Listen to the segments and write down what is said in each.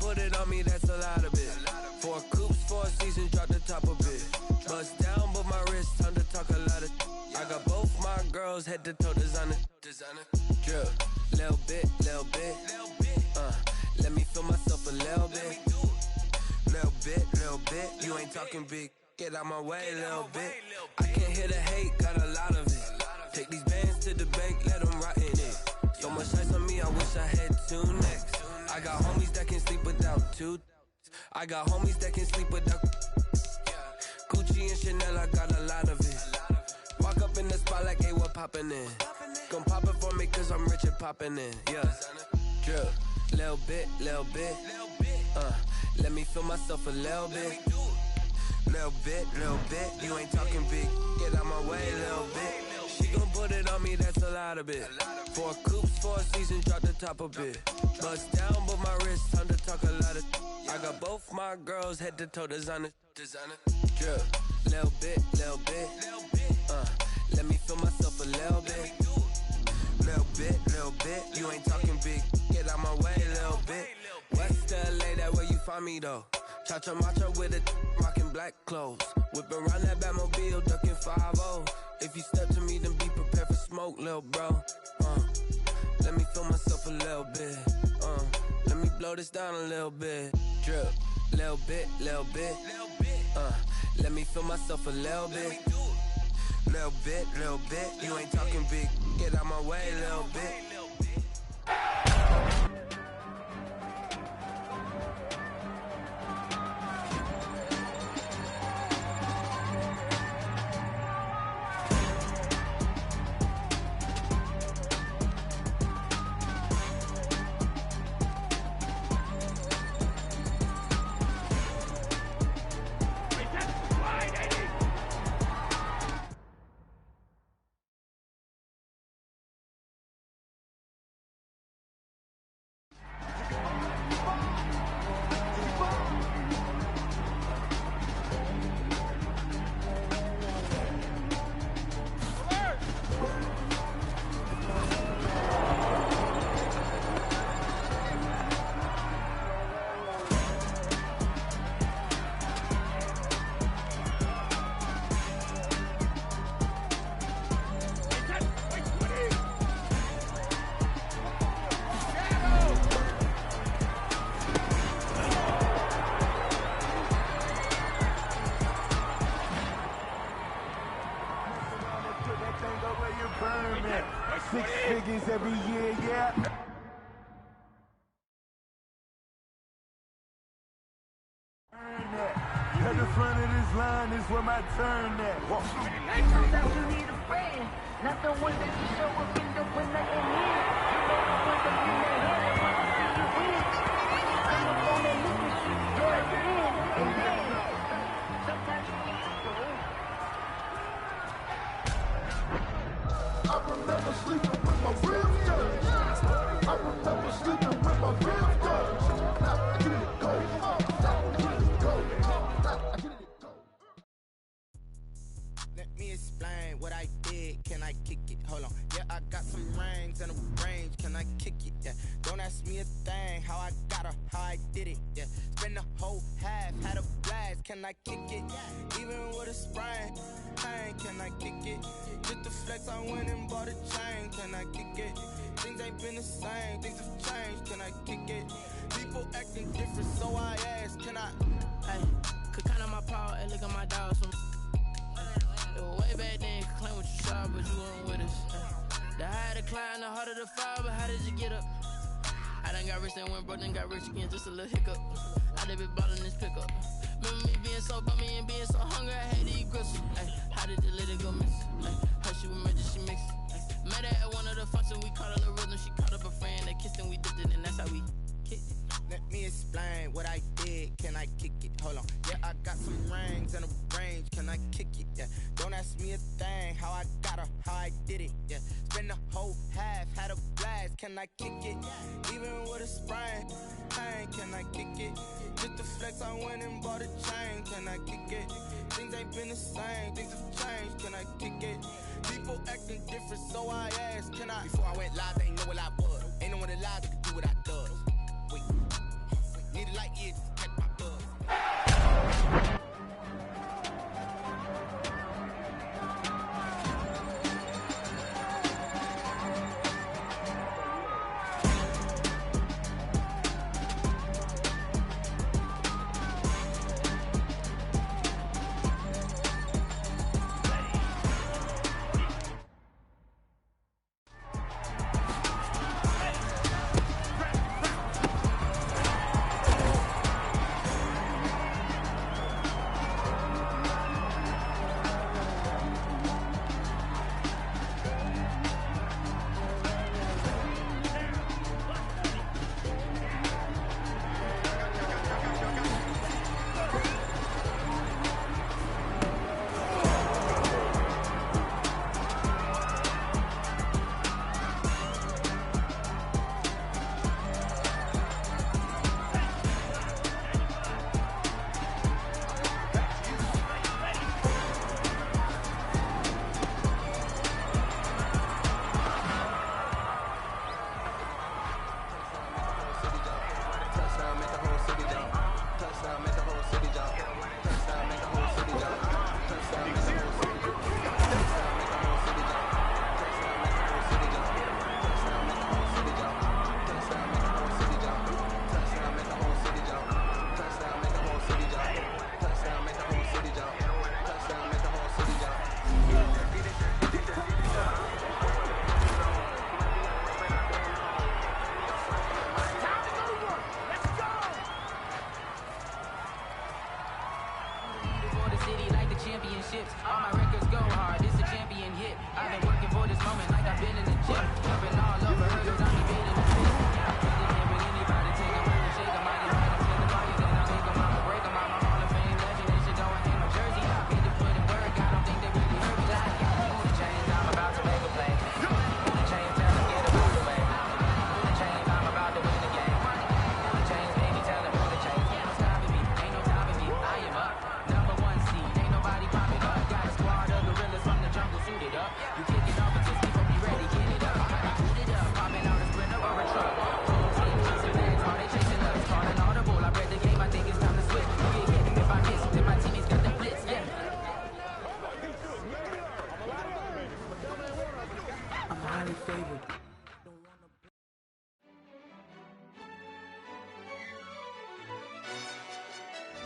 put it on me, that's a lot of it. 4 coops, 4 seasons, drop the top a bit. Bust down, but my wrist, time to talk a lot of. I got both my girls head to toe designer. Drip, little bit. Let me feel myself a little bit. Little bit. You ain't talking big. Get out my way, little bit. I can't hear the hate, got a lot of it. Take these bands to the bank, let them rot in it. So much ice on me, I wish I had 2 necks. I got homies that can sleep without 2. I got homies that can sleep without. Gucci and Chanel, I got a lot of it. Walk up in the spot like, hey, what poppin' in? Gon' pop it for me, cause I'm rich and poppin' in. Yeah, drip, little bit. Let me feel myself a little bit. Little bit. You ain't talking big. Get out my way, little bit. She gon' put it on me, that's a lot of it. 4 coops, 4 seasons, drop the top a bit. Bust down, but my wrist, time to talk a lot of. I got both my girls head to toe designer. Drip, little bit. Let me feel myself a little bit. Little bit. You ain't talking big. Get out my way, little bit. West LA, that where you find me though. Cha-cha matcha with a rockin' black clothes. Whip around that Batmobile, ducking 5-0. If you step to me, then be prepared for smoke, lil' bro. Let me feel myself a little bit. Let me blow this down a little bit. Drip, little bit. Let me feel myself a little bit. Little bit. You ain't talking big. Get out my way, little bit. Six figures every year, yeah. At the front of this line is where my turn at. Turns out you need a friend, not the one that you show up in the winter and here. You know the ones that you may have and want to see you win. When you come up on that liquor shit, you're in. And then, sometimes you need to win. I remember sleeping with my real guns. I remember sleeping with my real guns. Now I get it go. Let me explain what I did. Can I kick it? Hold on. Yeah, I got some rings and a range. Can I kick it? Yeah. Don't ask me a thing. How I got her, how I did it. Yeah. Spend the whole half, had a blast. Can I kick it? Even with a sprain. Hey, can I kick it? Just the flex, I went and bought a chain. Can I kick it? Things ain't been the same. Things have changed. Can I kick it? People acting different, so I ask. Can I? Hey, could count on my power and look at my dogs. Way back then, you could claim what you saw, but you weren't with us. The higher the climb, the harder the fall, but how did you get up? I done got rich, then went broke, then got rich again, just a little hiccup. I done been ballin' this pickup. Remember me being so bummy and being so hungry, I had to eat gristle. Ay, how did you let it go miss? Ay, how she was murdered, she mixed. Met her at one of the functions, we caught her the rhythm, she caught up a friend, they kissed and we dipped it, and that's how we kicked it. Let me explain what I did. Can I kick it? Hold on. Yeah, I got some rings and a range. Can I kick it? Yeah. Don't ask me a thing. How I got her, how I did it. Yeah. Spend the whole half, had a blast. Can I kick it? Even with a sprain. Hey, can I kick it? Just the flex, I went and bought a chain. Can I kick it? Things ain't been the same. Things have changed. Can I kick it? People acting different, so I asked. Can I? Before I went live, they ain't know what I was. Ain't no one alive that could do what I does. Wait. need a light, yeah, catch my buzz. Championships, all my records go hard. It's a champion hit. I've been working for this moment like I've been in the gym, jumping all over hurdles. I'm evading the pit. Really can't bring anybody, take a move and shake 'em. I can hide 'em, send 'em all, then I make 'em, I'ma break 'em. I'm a Hall of Fame legend, and shit don't hang no jersey. Hit to put in work, I don't think they really heard me. Like, move the chains, I'm about to make a play. Move the chains, tell 'em get about the way. Move the chains, I'm about to win the game. Move the chains, baby, tell 'em move the chains. Ain't no stopping me, ain't no stopping me. I am up, number one seed. Ain't nobody popping up. Got a squad of gorillas from the jungle suited up. You kicking off, but just keep up, be ready, get it up. Boot it up, popping out a sprinter or a truck. Whole team chasing legs while they chasing us. Calling audible, I read the game, I think it's time to switch. You get hit if I miss, then my teammates got the blitz, yeah. I'm highly favored.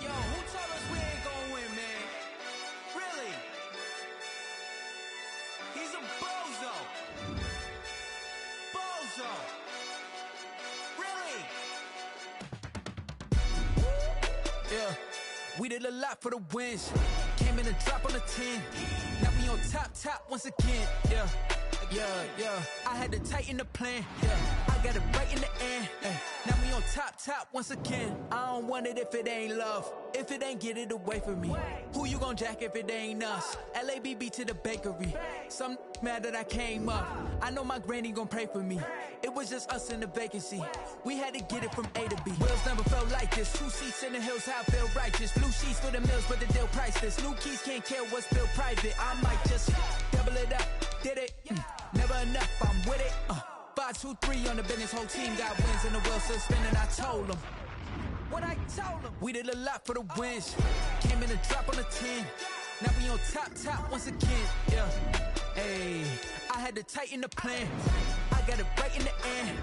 Yo, who told us we ain't gonna win, man? Really? He's a bozo. Bozo. Really? Yeah, we did a lot for the wins. Came in a drop on the 10. Now we on top once again. Yeah. I had to tighten the plan. Yeah, I got it right in the end. Now we on top once again. I don't want it if it ain't love. If it ain't, get it away from me. Who you gon' jack if it ain't us? LABB to the bakery. Some mad that I came up. I know my granny gon' pray for me. It was just us in the vacancy. We had to get it from A to B. Wheels never felt like this. 2 seats in the hills, how I feel righteous. Blue sheets for the mills, but the deal priceless. New keys can't care what's built private. I might just double it up. Did it? Never enough, I'm with it. 5, 2, 3 on the business. Whole team got wins and the wheel still spinning. I told them what I told them. We did a lot for the wins. Came in a drop on the 10. Now we on top once again. Yeah. Hey, I had to tighten the plan. I got it right in the end.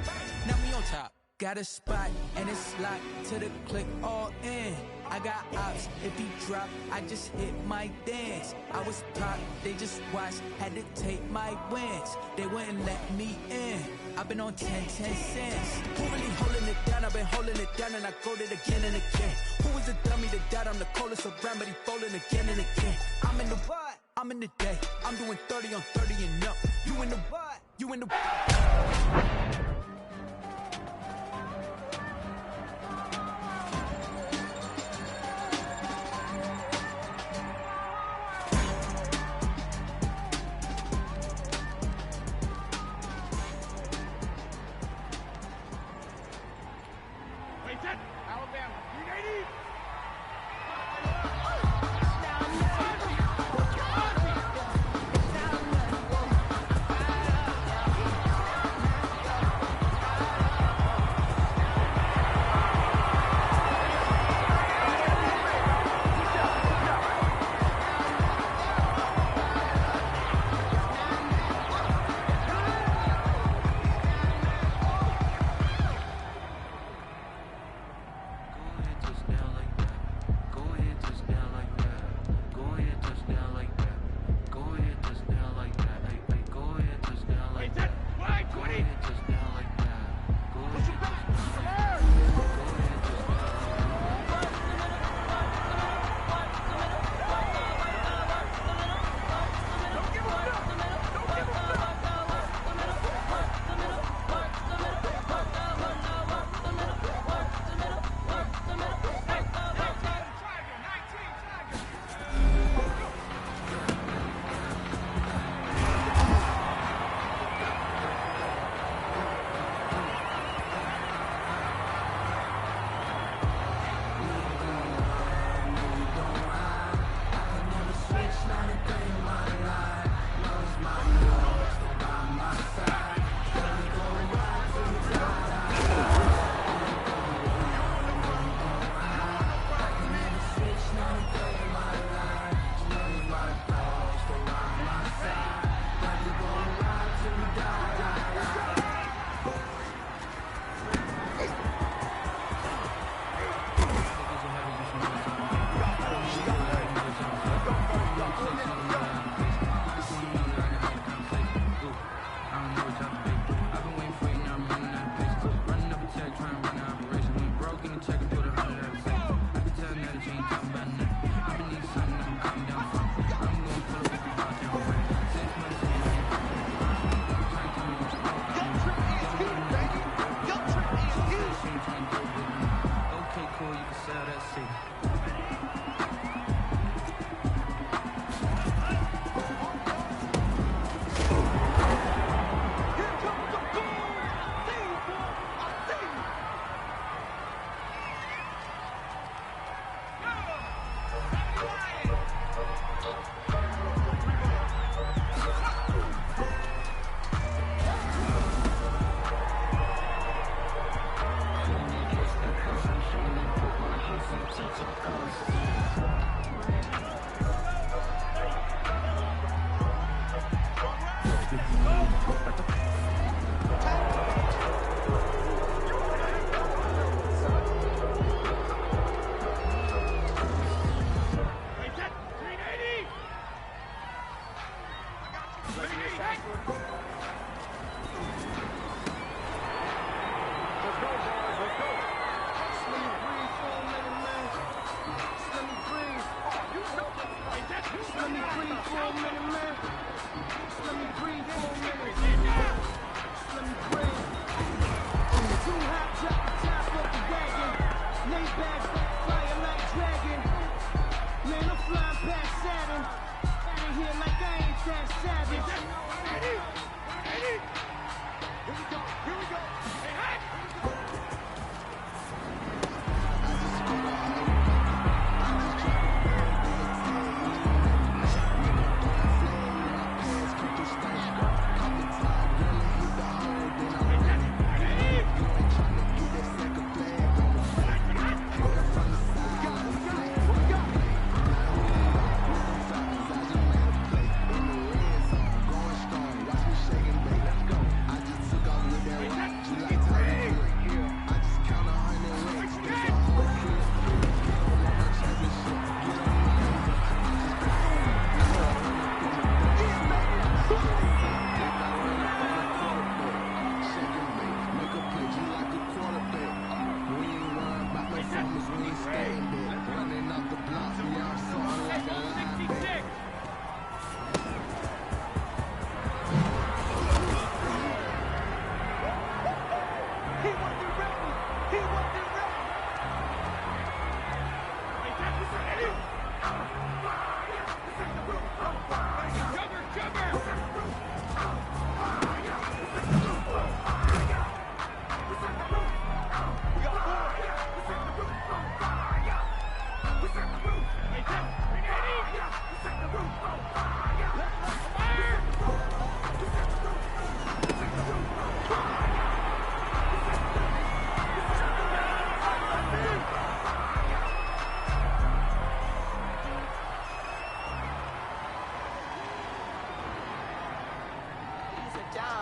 Now we on top. Got a spot and it's locked to the click all in. I got ops, if he drop, I just hit my dance. I was top, they just watched, had to take my wins. They wouldn't let me in. I've been on 10 cents. Who really holding it down? I've been holding it down and I go it again and again. Who was the dummy that died? I'm the coldest around, but he falling again and again. I'm in the what? I'm in the day. I'm doing 30 on 30 and up. You in the what? You in the sell that seat.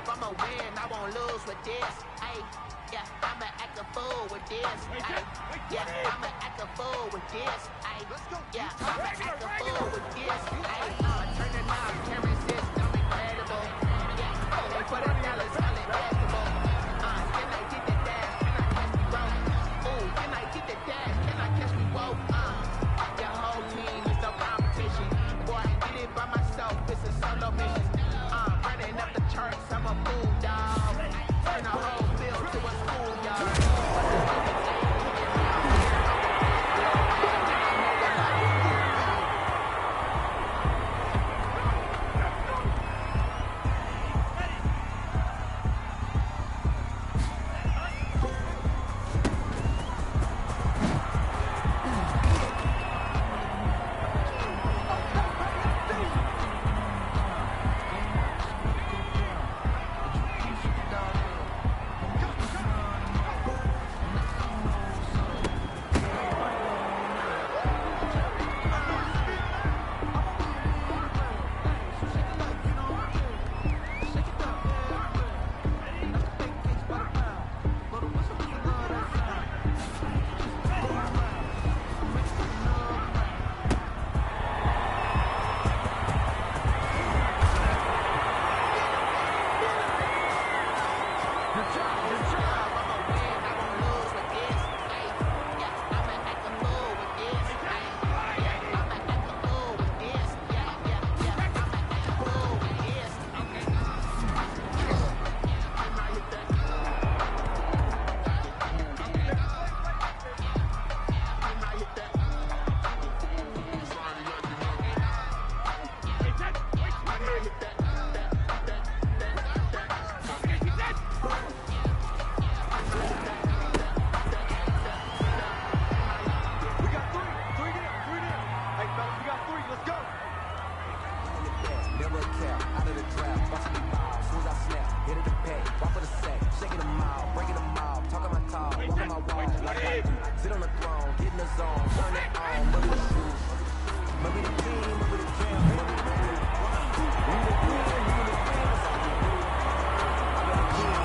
I'ma win, I won't lose with this. Ay, yeah, I'ma act a fool with this. Ay, yeah, I'ma act a fool with this. Ay, yeah, I'ma act a fool with this. Ay, turn the knob, camera system incredible. Yeah, only for the dollars, all investable. Can I get the dash? Can I catch me broke? Ooh, can I get the dash? Can I catch me woke? Your whole team is no competition. Boy, I did it by myself, it's a solo mission. Running up the charts, I'm a fool, dog. Turn the whole field to a schoolyard. Get in the zone, turn it on, move the shoes. Move the king, move the jam, move the king. We the king, we the king, that's all we do. I'm the king.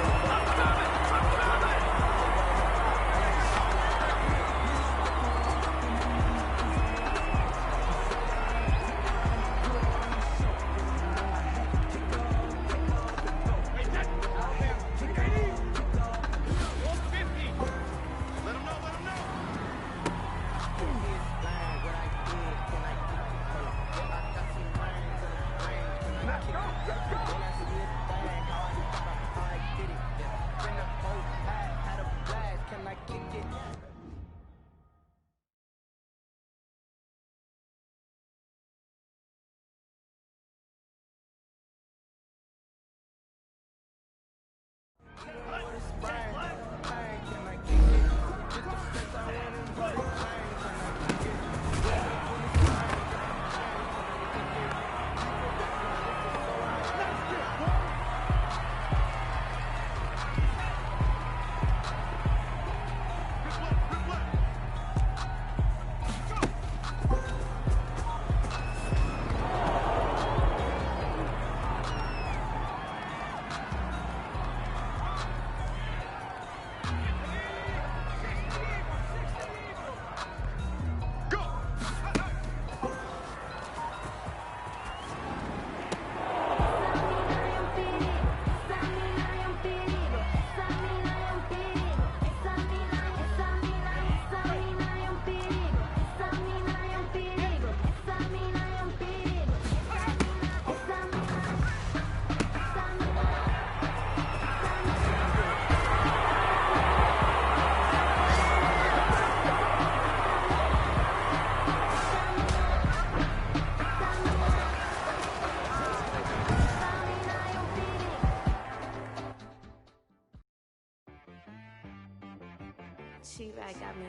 T-Rag got me.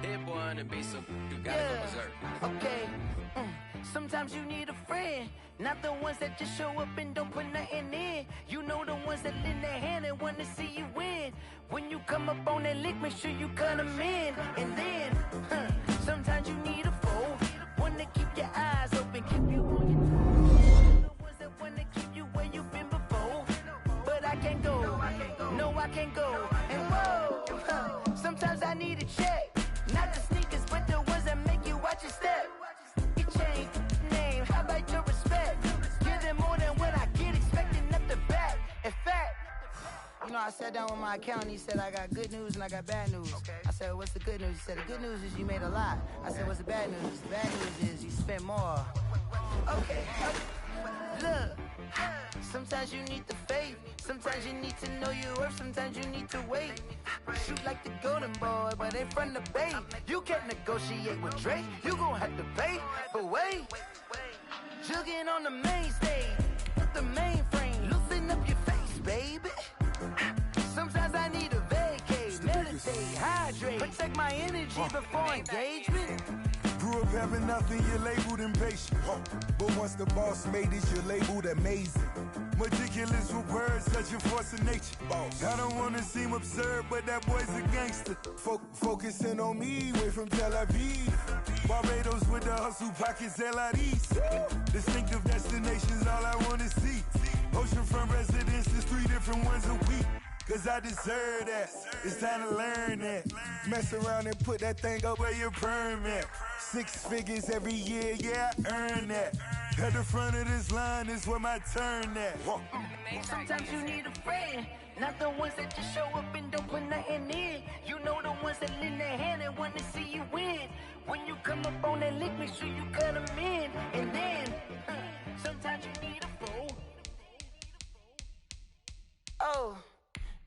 Hit boy on the beat, so you gotta go berserk. Okay. Sometimes you need a friend, not the ones that just show up and don't put nothing in. You know the ones that lend their hand and want to see you win. When you come up on that lick, make sure you cut them in. And then, sometimes you need a foe, one to keep your eyes open, keep you on your toes. The ones that want to keep you where you've been before. But I can't go, no I can't go. And whoa, sometimes I need a check, not the sneakers, but the ones that make you watch your step. It changed name, how about your respect? Give them more than what I get, expecting up the back. In fact, you know, I sat down with my accountant, he said I got good news and I got bad news. I said, what's the good news? He said, the good news is you made a lot. I said, what's the bad news? The bad news is you spent more. Okay, look, sometimes you need the faith, sometimes you need to know your worth, sometimes you need to wait. Shoot like the golden boy, but in front of Bay. You can't negotiate with Drake, you gon' have to pay. But wait, jugging on the main stage, with the mainframe, loosen up your face, baby. Sometimes I need a vacate, meditate, hydrate, protect my energy before engagement. Grew up having nothing, you're labeled impatient. But once the boss made it, you're labeled amazing. Meticulous with words, such a force of nature. I don't wanna seem absurd, but that boy's a gangster. Focusing on me, way from Tel Aviv. Barbados with the hustle pockets, LIDs. Distinctive destinations, all I wanna see. Oceanfront residences, 3 different ones a week. Cause I deserve that, it's time to learn that. Mess around and put that thing up where your permit. 6 figures every year, yeah, I earn that. At the front of this line is where my turn at. Sometimes you need a friend, not the ones that just show up and don't put nothing in. You know the ones that lend their hand and want to see you win. When you come up on that lick, make sure you cut them in. And then, sometimes you need a fool. Oh.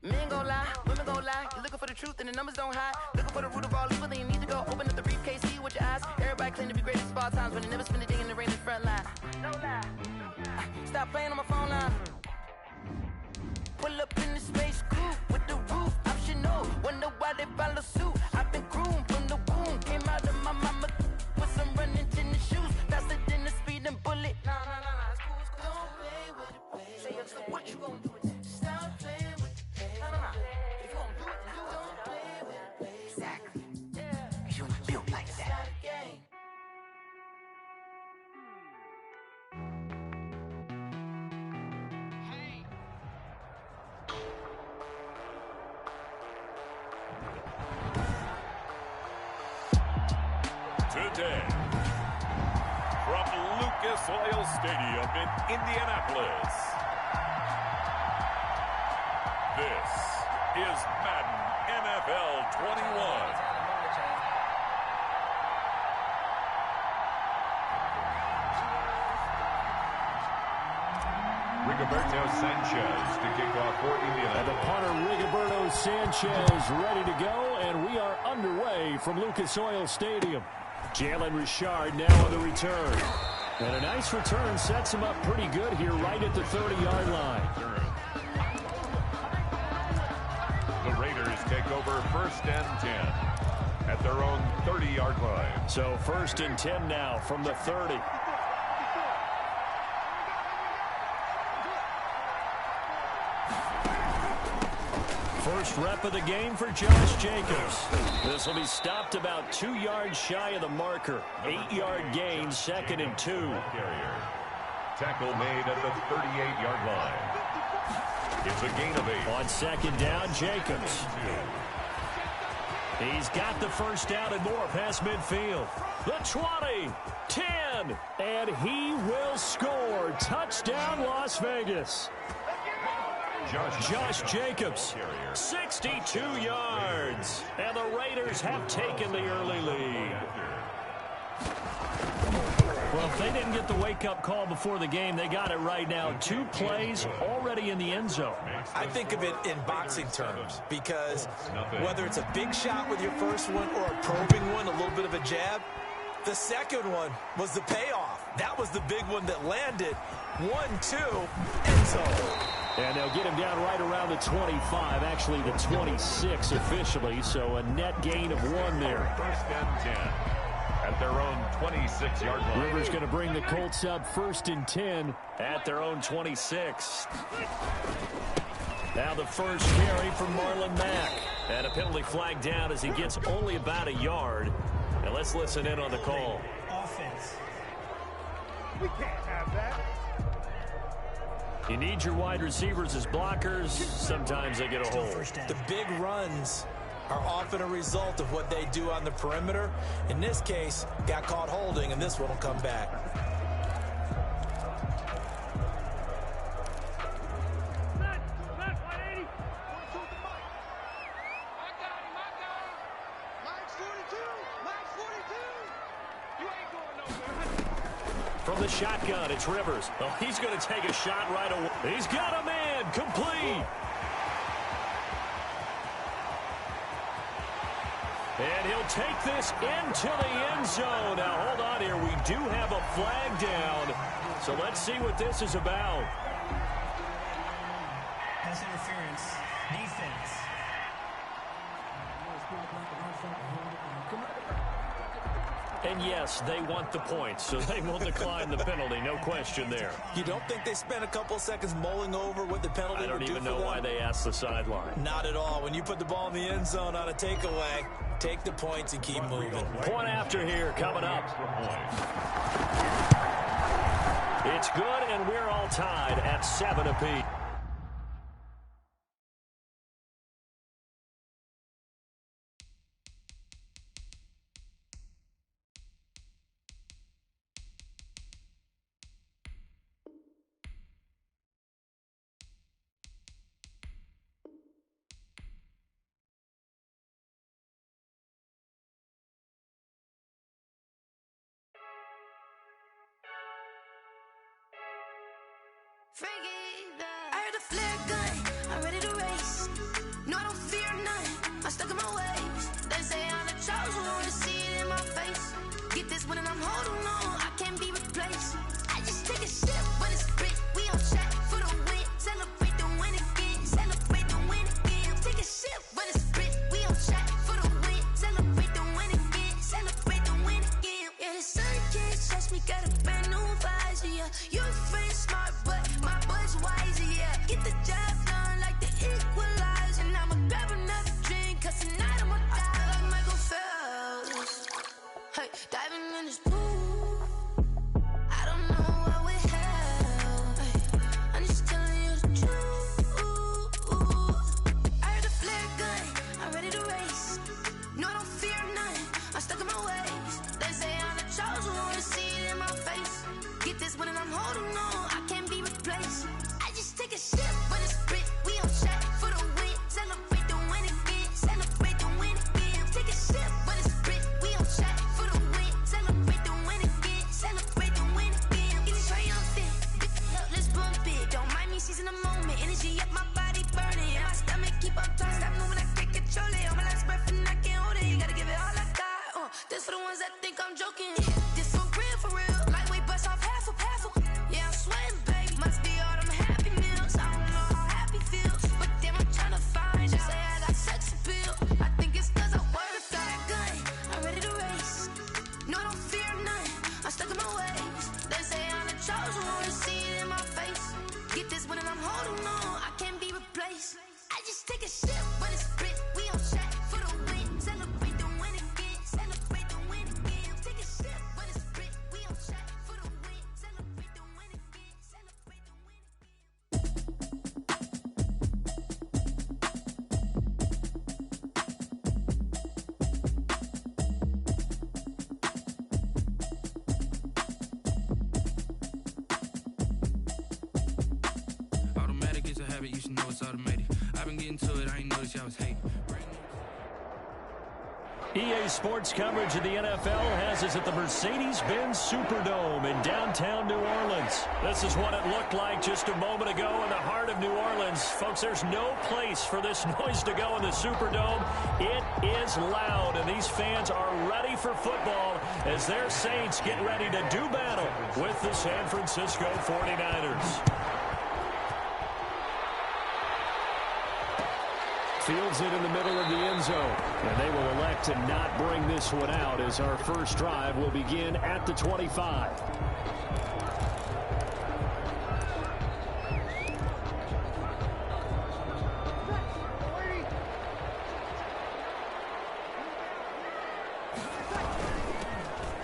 Men gon' lie, women gon' lie. You're looking for the truth and the numbers don't hide. Looking for the root of all evil, then you need to go open up the briefcase, see with your eyes. Everybody claim to be greatest of all times, but they never spend a day in the rain in the front line. No lie. Stop playing on my phone line. Pull up in the space coupe with the roof optional. Wonder why they follow suit. I've been groomed from the womb. Came out of my mama with some running tennis shoes. Faster than the speeding bullet. Nah, it's cool. Don't play with it, baby. Say what you gon' do with it. Stop playing. day. From Lucas Oil Stadium in Indianapolis, this is Madden NFL 21. Rigoberto Sanchez to kick off for Indianapolis. And the punter, Rigoberto Sanchez, ready to go, and we are underway from Lucas Oil Stadium. Jalen Richard now on the return. And a nice return sets him up pretty good here right at the 30-yard line. The Raiders take over 1st and 10 at their own 30-yard line. So 1st and 10 now from the 30. First rep of the game for Josh Jacobs. This will be stopped about 2 yards shy of the marker. 8-yard gain, 2nd and 2. Tackle made at the 38-yard line. It's a gain of 8. On 2nd down, Jacobs. He's got the first down and more past midfield. The 20, 10, and he will score. Touchdown, Las Vegas. Josh Jacobs, 62 yards. And the Raiders have taken the early lead. Well, if they didn't get the wake-up call before the game, they got it right now. 2 plays already in the end zone. I think of it in boxing terms because whether it's a big shot with your first one or a probing one, a little bit of a jab, the second one was the payoff. That was the big one that landed. 1-2, end zone. And they'll get him down right around the 25, actually the 26 officially, so a net gain of 1 there. 1st and 10 at their own 26-yard line. Rivers going to bring the Colts up 1st and 10 at their own 26. Now the first carry from Marlon Mack. And a penalty flag down as he gets only about a yard. And let's listen in on the call. Offense. We can't have that. You need your wide receivers as blockers. Sometimes they get a hold. The big runs are often a result of what they do on the perimeter. In this case, got caught holding, and this one will come back. From the shotgun, it's Rivers. Oh, he's going to take a shot right away. He's got a man, complete. And he'll take this into the end zone. Now, hold on here. We do have a flag down. So let's see what this is about. Pass interference. Defense. And yes, they want the points, so they will decline the penalty. No question there. You don't think they spent a couple seconds mulling over what the penalty would do for them? I don't even know why they asked the sideline. Not at all. When you put the ball in the end zone on a takeaway, take the points and keep moving. Point after here coming up. It's good, and we're all tied at 7 apiece. I heard a flare gun, I'm ready to race. No, I don't fear none, I'm stuck in my ways. They say I'm the chosen one, to see it in my face. Get this one and I'm holding on, I can't be replaced. I just take a sip when it's split, we on track for the win. Celebrate the win again, celebrate the win again. Take a sip when it's split, we on track for the win. Celebrate the win again, celebrate the win again. Yeah, the sun can't touch me, got a brand new visor, yeah. You're a friend smart, but my boy's wiser, yeah. Get the job done like the Take a sip when it's split. We on track for the win. Celebrate the win again. Celebrate the win again. Take a sip when it's split. We on track for the win. Celebrate the win again. Celebrate the win again. Automatic is a habit, you should know it's automated. I've been getting to it, I ain't noticed y'all was hating. EA Sports coverage of the NFL has us at the Mercedes-Benz Superdome in downtown New Orleans. This is what it looked like just a moment ago in the heart of New Orleans. Folks, there's no place for this noise to go in the Superdome. It is loud, and these fans are ready for football as their Saints get ready to do battle with the San Francisco 49ers. Fields it in the middle of the end zone, and they will elect to not bring this one out as our first drive will begin at the 25.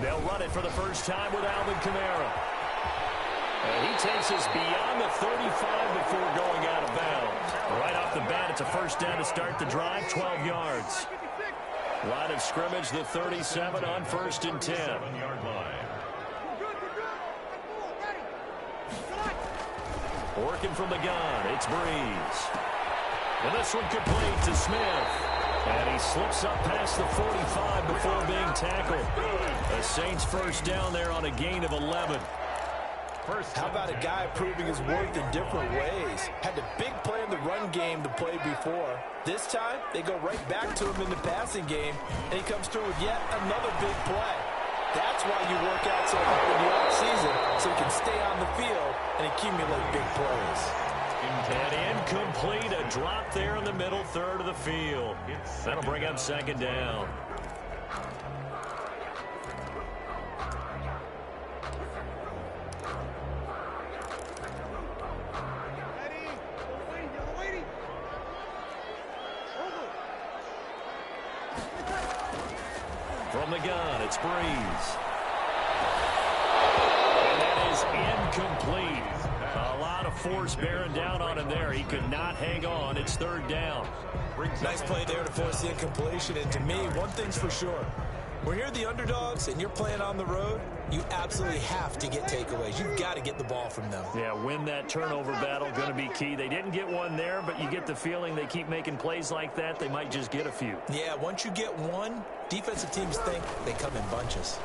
They'll run it for the first time with Alvin Kamara. And he takes us beyond the 35 before going out of bounds. Right off the bat, it's a first down to start the drive, 12 yards. Line of scrimmage, the 37 on 1st and 10. 7-yard line. Working from the gun, it's Breeze. And this one complete to Smith. And he slips up past the 45 before being tackled. The Saints first down there on a gain of 11. How about a guy proving his worth in different ways? Had a big play in the run game to play before. This time, they go right back to him in the passing game, and he comes through with yet another big play. That's why you work out so hard in the offseason, so you can stay on the field and accumulate big plays. And incomplete, a drop there in the middle third of the field. That'll bring up second down. From the gun, it's Breeze. And that is incomplete. A lot of force bearing down on him there. He could not hang on. It's third down. Nice play there to force the incompletion. And to me, one thing's for sure. When you're the underdogs and you're playing on the road, you absolutely have to get takeaways. You've got to get the ball from them. Yeah, win that turnover battle, going to be key. They didn't get one there, but you get the feeling they keep making plays like that, they might just get a few. Yeah, once you get one, defensive teams think they come in bunches.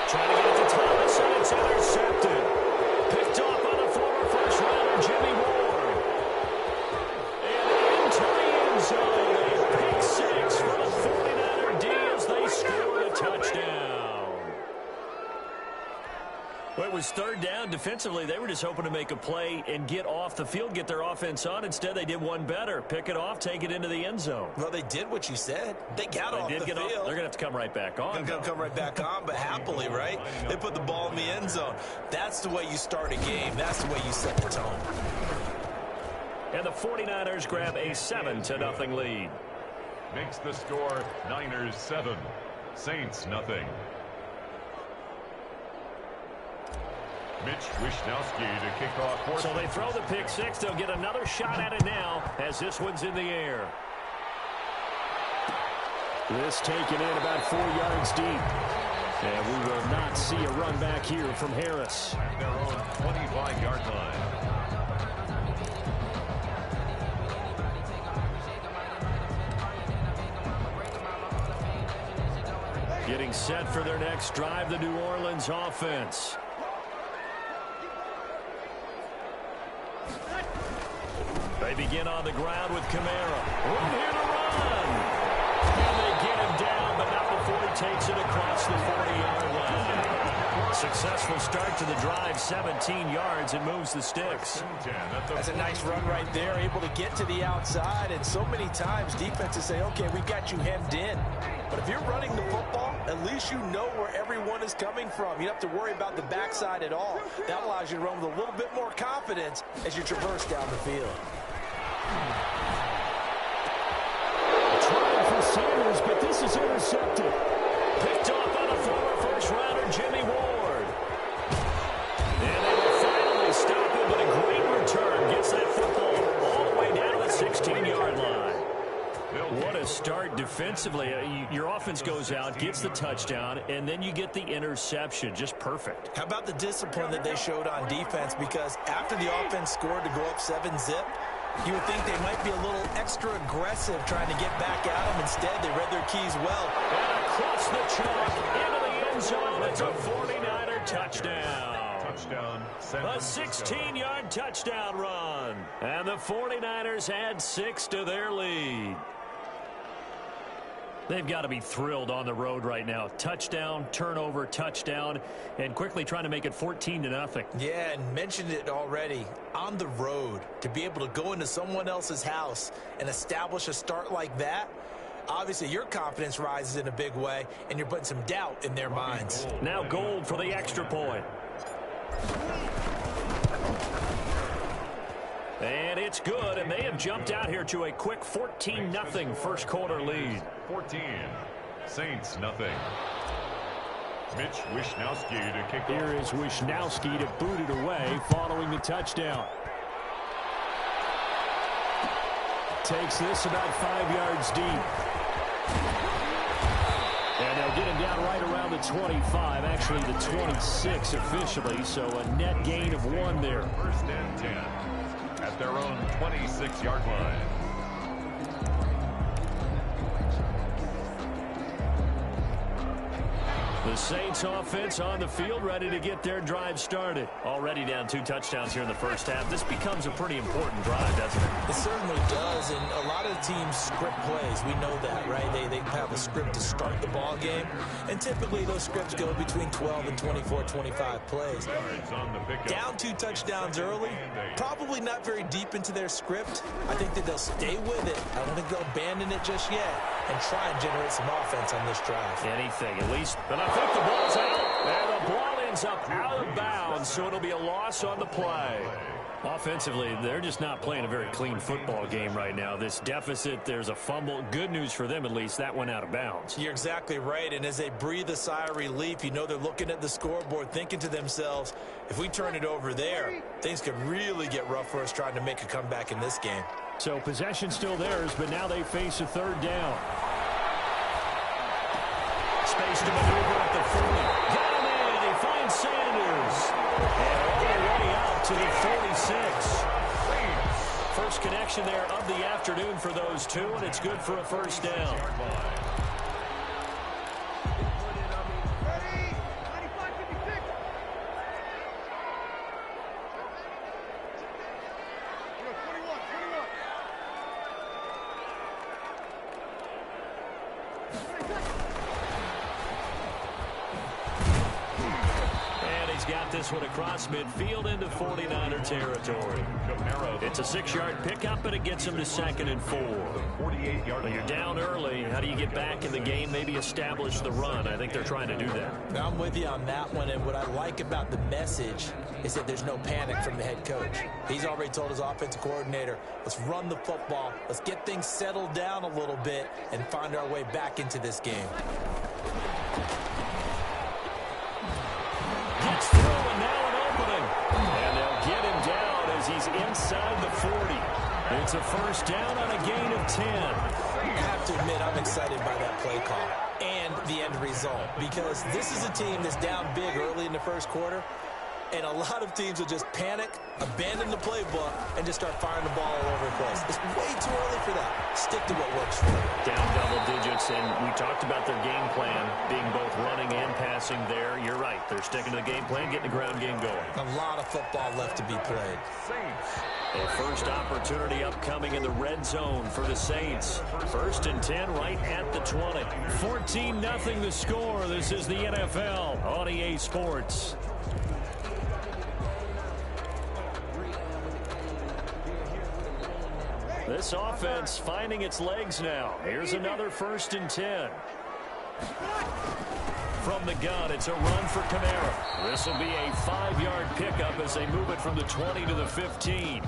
Trying to get it to Thomas, and it's intercepted. Picked off by the former first-rounder, Jimmy Ward. And into the end zone. A pick six for the 49er D as they scored a touchdown. Well, it was third down. Defensively, they were just hoping to make a play and get off the field, get their offense on. Instead, they did one better. Pick it off, take it into the end zone. Well, they did what you said. They got off the field. They're going to have to come right back on. They're going to come right back on, but happily, right? They put the ball in the end zone. That's the way you start a game. That's the way you set the tone. And the 49ers grab a 7-0 lead. Makes the score Niners 7, Saints nothing. Mitch Wishnowski to kick off. So they throw the pick six. They'll get another shot at it now as this one's in the air. This taken in about 4 yards deep. And we will not see a run back here from Harris. At their own 25-yard line. Getting set for their next drive, the New Orleans offense. They begin on the ground with Kamara. Room here to run. And they get him down, but not before he takes it across the 40-yard line. Successful start to the drive, 17 yards, and moves the sticks. That's a nice run right there, able to get to the outside. And so many times defenses say, okay, we got you hemmed in. But if you're running the football, at least you know where everyone is coming from. You don't have to worry about the backside at all. That allows you to run with a little bit more confidence as you traverse down the field. 16-yard line. What a start defensively. Your offense goes out, gets the touchdown, and then you get the interception. Just perfect. How about the discipline that they showed on defense? Because after the offense scored to go up 7-zip, you would think they might be a little extra aggressive trying to get back at them. Instead, they read their keys well. And across the chalk into the end zone. It's a 49er touchdown. A 16-yard touchdown run. And the 49ers add 6 to their lead. They've got to be thrilled on the road right now. Touchdown, turnover, touchdown, and quickly trying to make it 14-0. Yeah, and mentioned it already. On the road, to be able to go into someone else's house and establish a start like that, obviously your confidence rises in a big way, and you're putting some doubt in their minds. Now Gold for the extra point. And it's good, and they have jumped out here to a quick 14-0 first quarter lead. 14, Saints nothing. Mitch Wishnowsky to kick off. Here is Wishnowsky to boot it away following the touchdown. Takes this about 5 yards deep. And they'll get him down right around the 25, actually the 26 officially, so a net gain of 1 there. First and 10 at their own 26-yard line. The Saints offense on the field, ready to get their drive started. Already down 2 touchdowns here in the first half. This becomes a pretty important drive, doesn't it? It certainly does, and a lot of the teams script plays. We know that, right? They have a script to start the ball game, and typically those scripts go between 12 and 24, 25 plays. Down 2 touchdowns early, probably not very deep into their script. I think that they'll stay with it. I don't think they'll abandon it just yet and try and generate some offense on this drive. Anything, at least. But I think the ball's out, and the ball ends up out of bounds, so it'll be a loss on the play. Offensively, they're just not playing a very clean football game right now. This deficit, there's a fumble. Good news for them, at least. That went out of bounds. You're exactly right, and as they breathe a sigh of relief, you know they're looking at the scoreboard thinking to themselves, if we turn it over there, things could really get rough for us trying to make a comeback in this game. So possession still theirs, but now they face a 3rd down. Space to maneuver at the 40. Got him in. He finds Sanders. And all the way out to the 46. First connection there of the afternoon for those two, and it's good for a first down. This one across midfield into 49er territory. It's a 6-yard pickup, and it gets him to 2nd and 4. Well, you're down early. How do you get back in the game, maybe establish the run? I think they're trying to do that. I'm with you on that one, and what I like about the message is that there's no panic from the head coach. He's already told his offensive coordinator, let's run the football, let's get things settled down a little bit and find our way back into this game. Gets through, and now an opening. And they'll get him down as he's inside the 40. It's a first down on a gain of 10. I have to admit, I'm excited by that play call and the end result, because this is a team that's down big early in the first quarter, and a lot of teams will just panic, abandon the playbook, and just start firing the ball all over the place. It's way too early for that. Stick to what works for them. Down double digits, and we talked about their game plan being both running and passing there. You're right. They're sticking to the game plan, getting the ground game going. A lot of football left to be played. A first opportunity upcoming in the red zone for the Saints. 1st and 10 right at the 20. 14-0 the score. This is the NFL on EA Sports. This offense finding its legs now. Here's another 1st and 10. From the gun, it's a run for Kamara. This will be a 5-yard pickup as they move it from the 20 to the 15.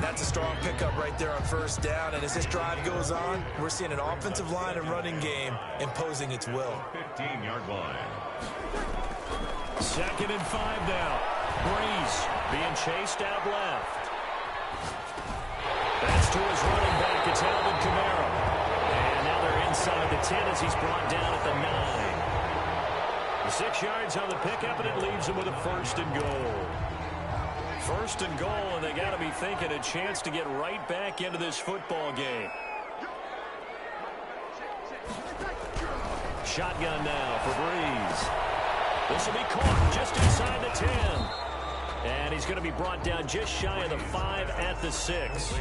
That's a strong pickup right there on first down, and as this drive goes on, we're seeing an offensive line and running game imposing its will. 15-yard line. 2nd and 5 now. Breeze being chased out left. That's to his running back. It's Alvin Kamara. And now they're inside the 10 as he's brought down at the 9. 6 yards on the pickup, and it leaves him with a 1st and goal. 1st and goal, and they got to be thinking a chance to get right back into this football game. Shotgun now for Breeze. This will be caught just inside the 10. And he's going to be brought down just shy of the 5 at the 6.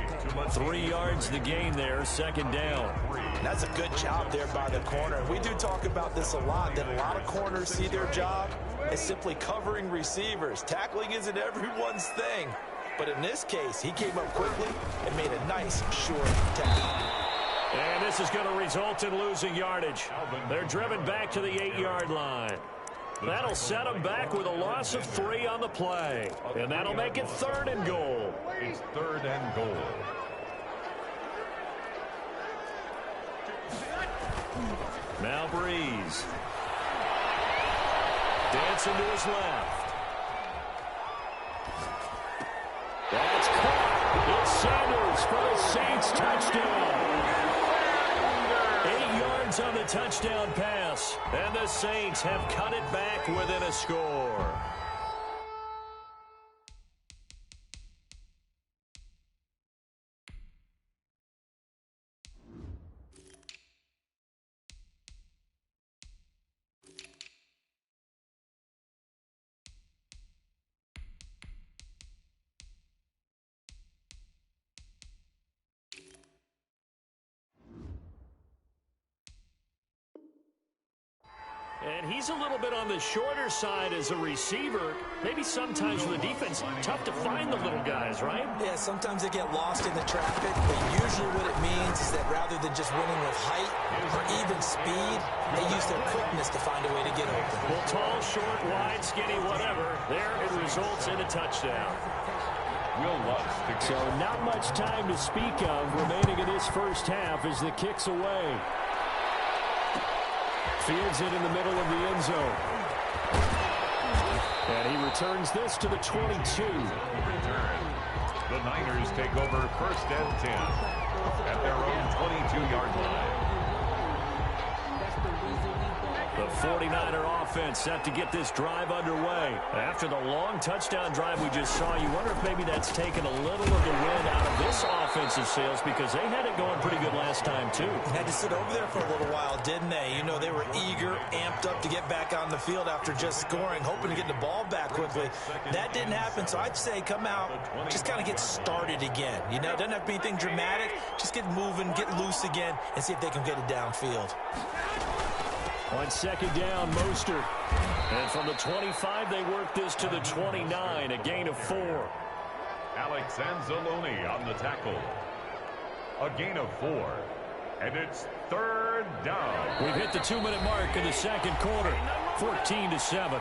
3 yards the gain there, 2nd down. And that's a good job there by the corner. We do talk about this a lot, that a lot of corners see their job as simply covering receivers. Tackling isn't everyone's thing. But in this case, he came up quickly and made a nice, short tackle. And this is going to result in losing yardage. They're driven back to the 8-yard line. That'll set them back with a loss of 3 on the play. And that'll make it 3rd and goal. It's 3rd and goal. Now Breeze. Dancing to his left. That's caught. It's Sanders for the Saints touchdown. 8 yards on the touchdown pass. And the Saints have cut it back within a score. And he's a little bit on the shorter side as a receiver. Maybe sometimes for the defense, tough to find the little guys, right? Yeah, sometimes they get lost in the traffic, but usually what it means is that rather than just winning with height or even speed, they use their quickness to find a way to get open. Well, tall, short, wide, skinny, whatever. There it results in a touchdown. So not much time to speak of remaining in this first half as the kick's away. Fields it in the middle of the end zone. And he returns this to the 22. The Niners take over 1st and 10 at their own 22-yard line. The 49er offense set to get this drive underway. After the long touchdown drive we just saw, you wonder if maybe that's taken a little of the wind out of this offensive sails because they had it going pretty good last time, too. Had to sit over there for a little while, didn't they? You know, they were eager, amped up to get back on the field after just scoring, hoping to get the ball back quickly. That didn't happen, so I'd say come out, just kind of get started again. You know, it doesn't have to be anything dramatic. Just get moving, get loose again, and see if they can get it downfield. On 2nd down, Mostert. And from the 25, they work this to the 29, a gain of 4. Alex Anzalone on the tackle. A gain of 4. And it's 3rd down. We've hit the 2-minute mark in the 2nd quarter. 14-7.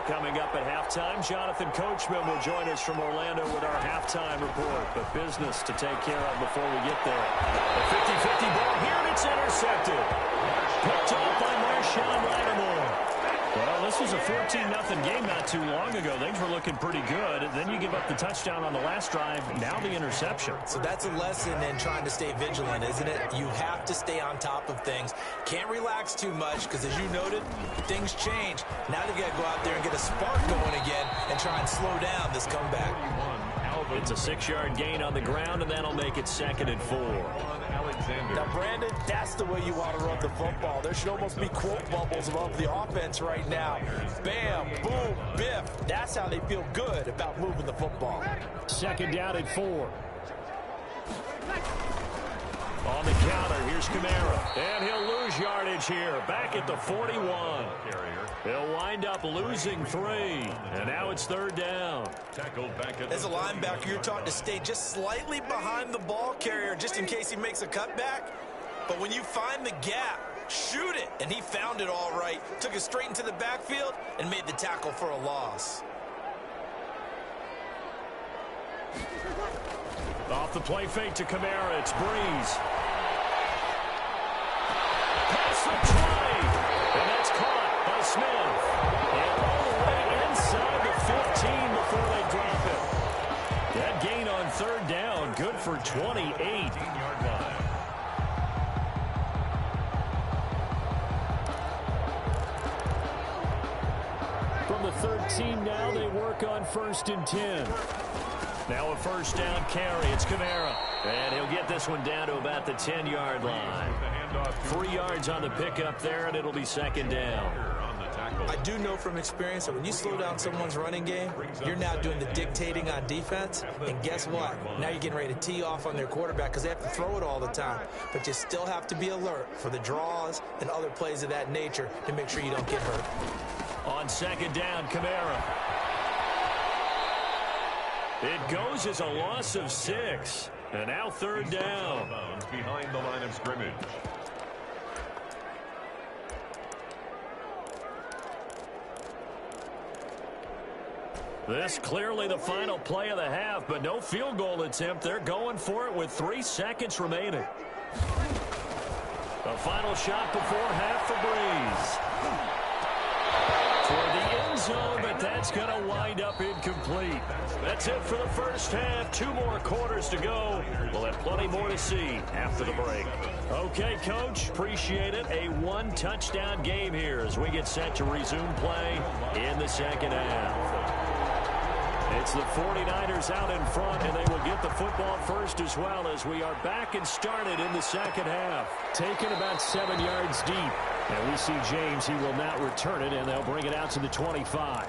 Coming up at halftime, Jonathan Coachman will join us from Orlando with our halftime report. But business to take care of before we get there. A 50-50 ball here, and it's intercepted. Picked up by Marshawn Lattimore. Well, this was a 14-0 game not too long ago. Things were looking pretty good. Then you give up the touchdown on the last drive. Now the interception. So that's a lesson in trying to stay vigilant, isn't it? You have to stay on top of things. Can't relax too much because, as you noted, things change. Now they've got to go out there and get a spark going again and try and slow down this comeback. It's a 6-yard gain on the ground, and that'll make it 2nd and 4. Now, Brandon, that's the way you want to run the football. There should almost be quote bubbles above the offense right now. Bam, boom, biff. That's how they feel good about moving the football. 2nd down and 4. On the counter, here's Kamara. And he'll lose yardage here. Back at the 41. He'll wind up losing 3. And now it's 3rd down. As a linebacker, you're taught to stay just slightly behind the ball carrier just in case he makes a cutback. But when you find the gap, shoot it. And he found it all right. Took it straight into the backfield and made the tackle for a loss. Off the play fake to Kamara, it's Breeze. team now. They work on 1st and 10. Now a first down carry. It's Kamara. And he'll get this one down to about the 10-yard line. 3 yards on the pickup there, and it'll be 2nd down. I do know from experience that when you slow down someone's running game, you're now doing the dictating on defense. And guess what? Now you're getting ready to tee off on their quarterback because they have to throw it all the time. But you still have to be alert for the draws and other plays of that nature to make sure you don't get hurt. On 2nd down, Kamara. It goes as a loss of 6. And now 3rd down. Behind the line of scrimmage. This clearly the final play of the half, but no field goal attempt. They're going for it with 3 seconds remaining. A final shot before half for Breeze. For the end zone, but that's going to wind up incomplete. That's it for the first half. 2 more quarters to go. We'll have plenty more to see after the break. Okay, Coach, appreciate it. A 1-touchdown game here as we get set to resume play in the second half. It's the 49ers out in front, and they will get the football first as well as we are back and started in the second half. Taken about 7 yards deep. And we see James, he will not return it, and they'll bring it out to the 25.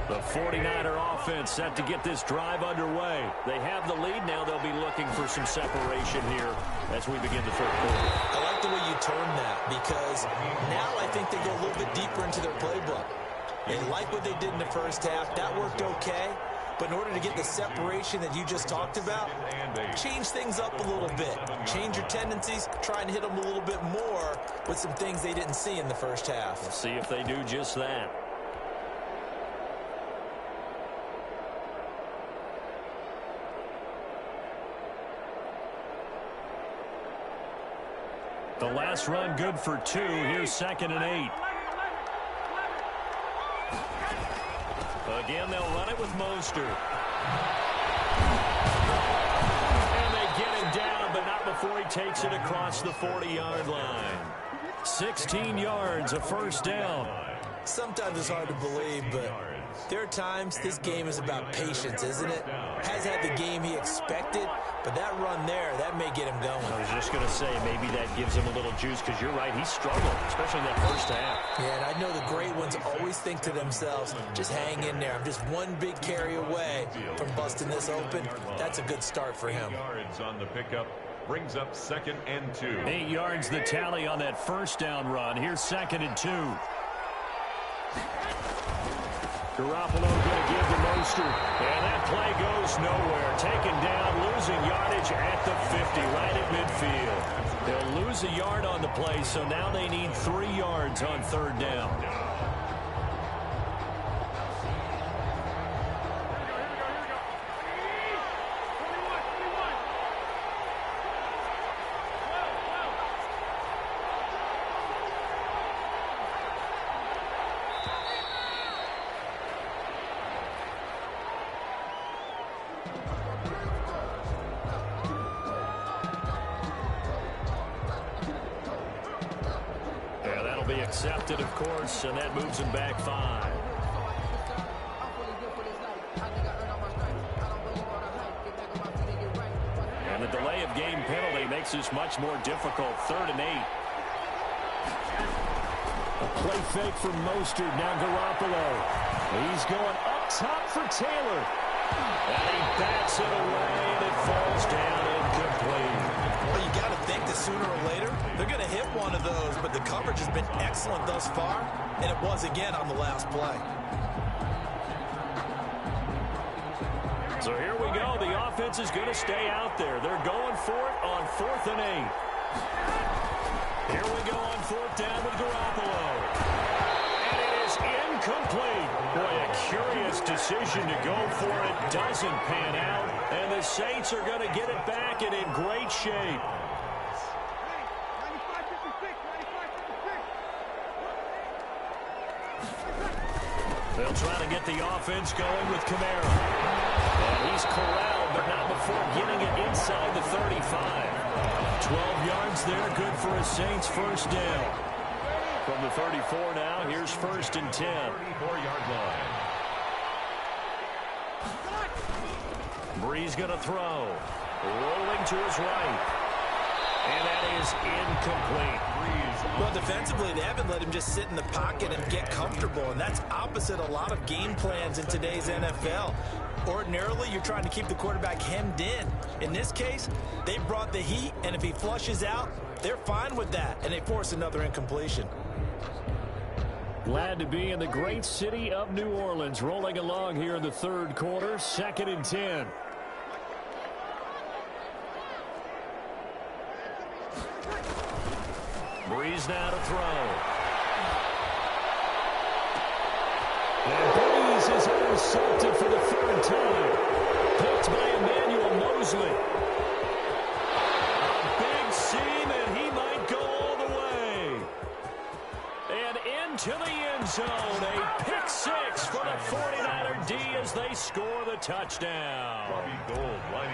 The 49er offense set to get this drive underway. They have the lead now. They'll be looking for some separation here as we begin the 3rd quarter. I like the way you term that because now I think they go a little bit deeper into their playbook. They like what they did in the first half. That worked okay. But in order to get the separation that you just talked about, change things up a little bit. Change your tendencies. Try and hit them a little bit more with some things they didn't see in the first half. We'll see if they do just that. The last run good for 2. Here's 2nd and 8. Again, they'll run it with Mostert. And they get him down, but not before he takes it across the 40-yard line. 16 yards, a first down. Sometimes it's hard to believe, but there are times this game is about patience, isn't it? Has had the game he expected, but that run there, that may get him going. I was just going to say, maybe that gives him a little juice, because you're right, he struggled, especially in that first half. Yeah, and I know the great ones always think to themselves, just hang in there. I'm just one big carry away from busting this open. That's a good start for him. Yards on the pickup brings up 2nd and 2. 8 yards the tally on that first down run. Here's 2nd and 2. Garoppolo going to give to Mostert. And that play goes nowhere. Taken down, losing yardage at the 50, right at midfield. They'll lose a yard on the play, so now they need 3 yards on 3rd down. Accepted, of course, and that moves him back 5. And the delay of game penalty makes this much more difficult. 3rd and 8. A play fake from Mostert. Now Garoppolo. He's going up top for Taylor. And he bats it away, and it falls down incomplete. Well, you got to think that sooner or later, they're going to hit one of those, but the coverage has been excellent thus far, and it was again on the last play. So here we go. The offense is going to stay out there. They're going for it on 4th and 8. Here we go on 4th down with Garoppolo. And it is incomplete. Boy, a curious decision to go for it. Doesn't pan out. And the Saints are going to get it back and in great shape. They'll try to get the offense going with Kamara. And he's corralled, but not before getting it inside the 35. 12 yards there, good for a Saints first down. From the 34 now, here's 1st and 10. 34-yard line. Breeze going to throw. Rolling to his right. And that is incomplete. Well, defensively, they haven't let him just sit in the pocket and get comfortable, and that's opposite a lot of game plans in today's NFL. Ordinarily, you're trying to keep the quarterback hemmed in. In this case, they brought the heat, and if he flushes out, they're fine with that, and they force another incompletion. Glad to be in the great city of New Orleans, rolling along here in the third quarter, 2nd and 10. Breeze now to throw. And Breeze is intercepted for the 3rd time. Picked by Emmanuel Mosley. A big seam, and he might go all the way. And into the end zone. A pick six for the 49er D as they score the touchdown.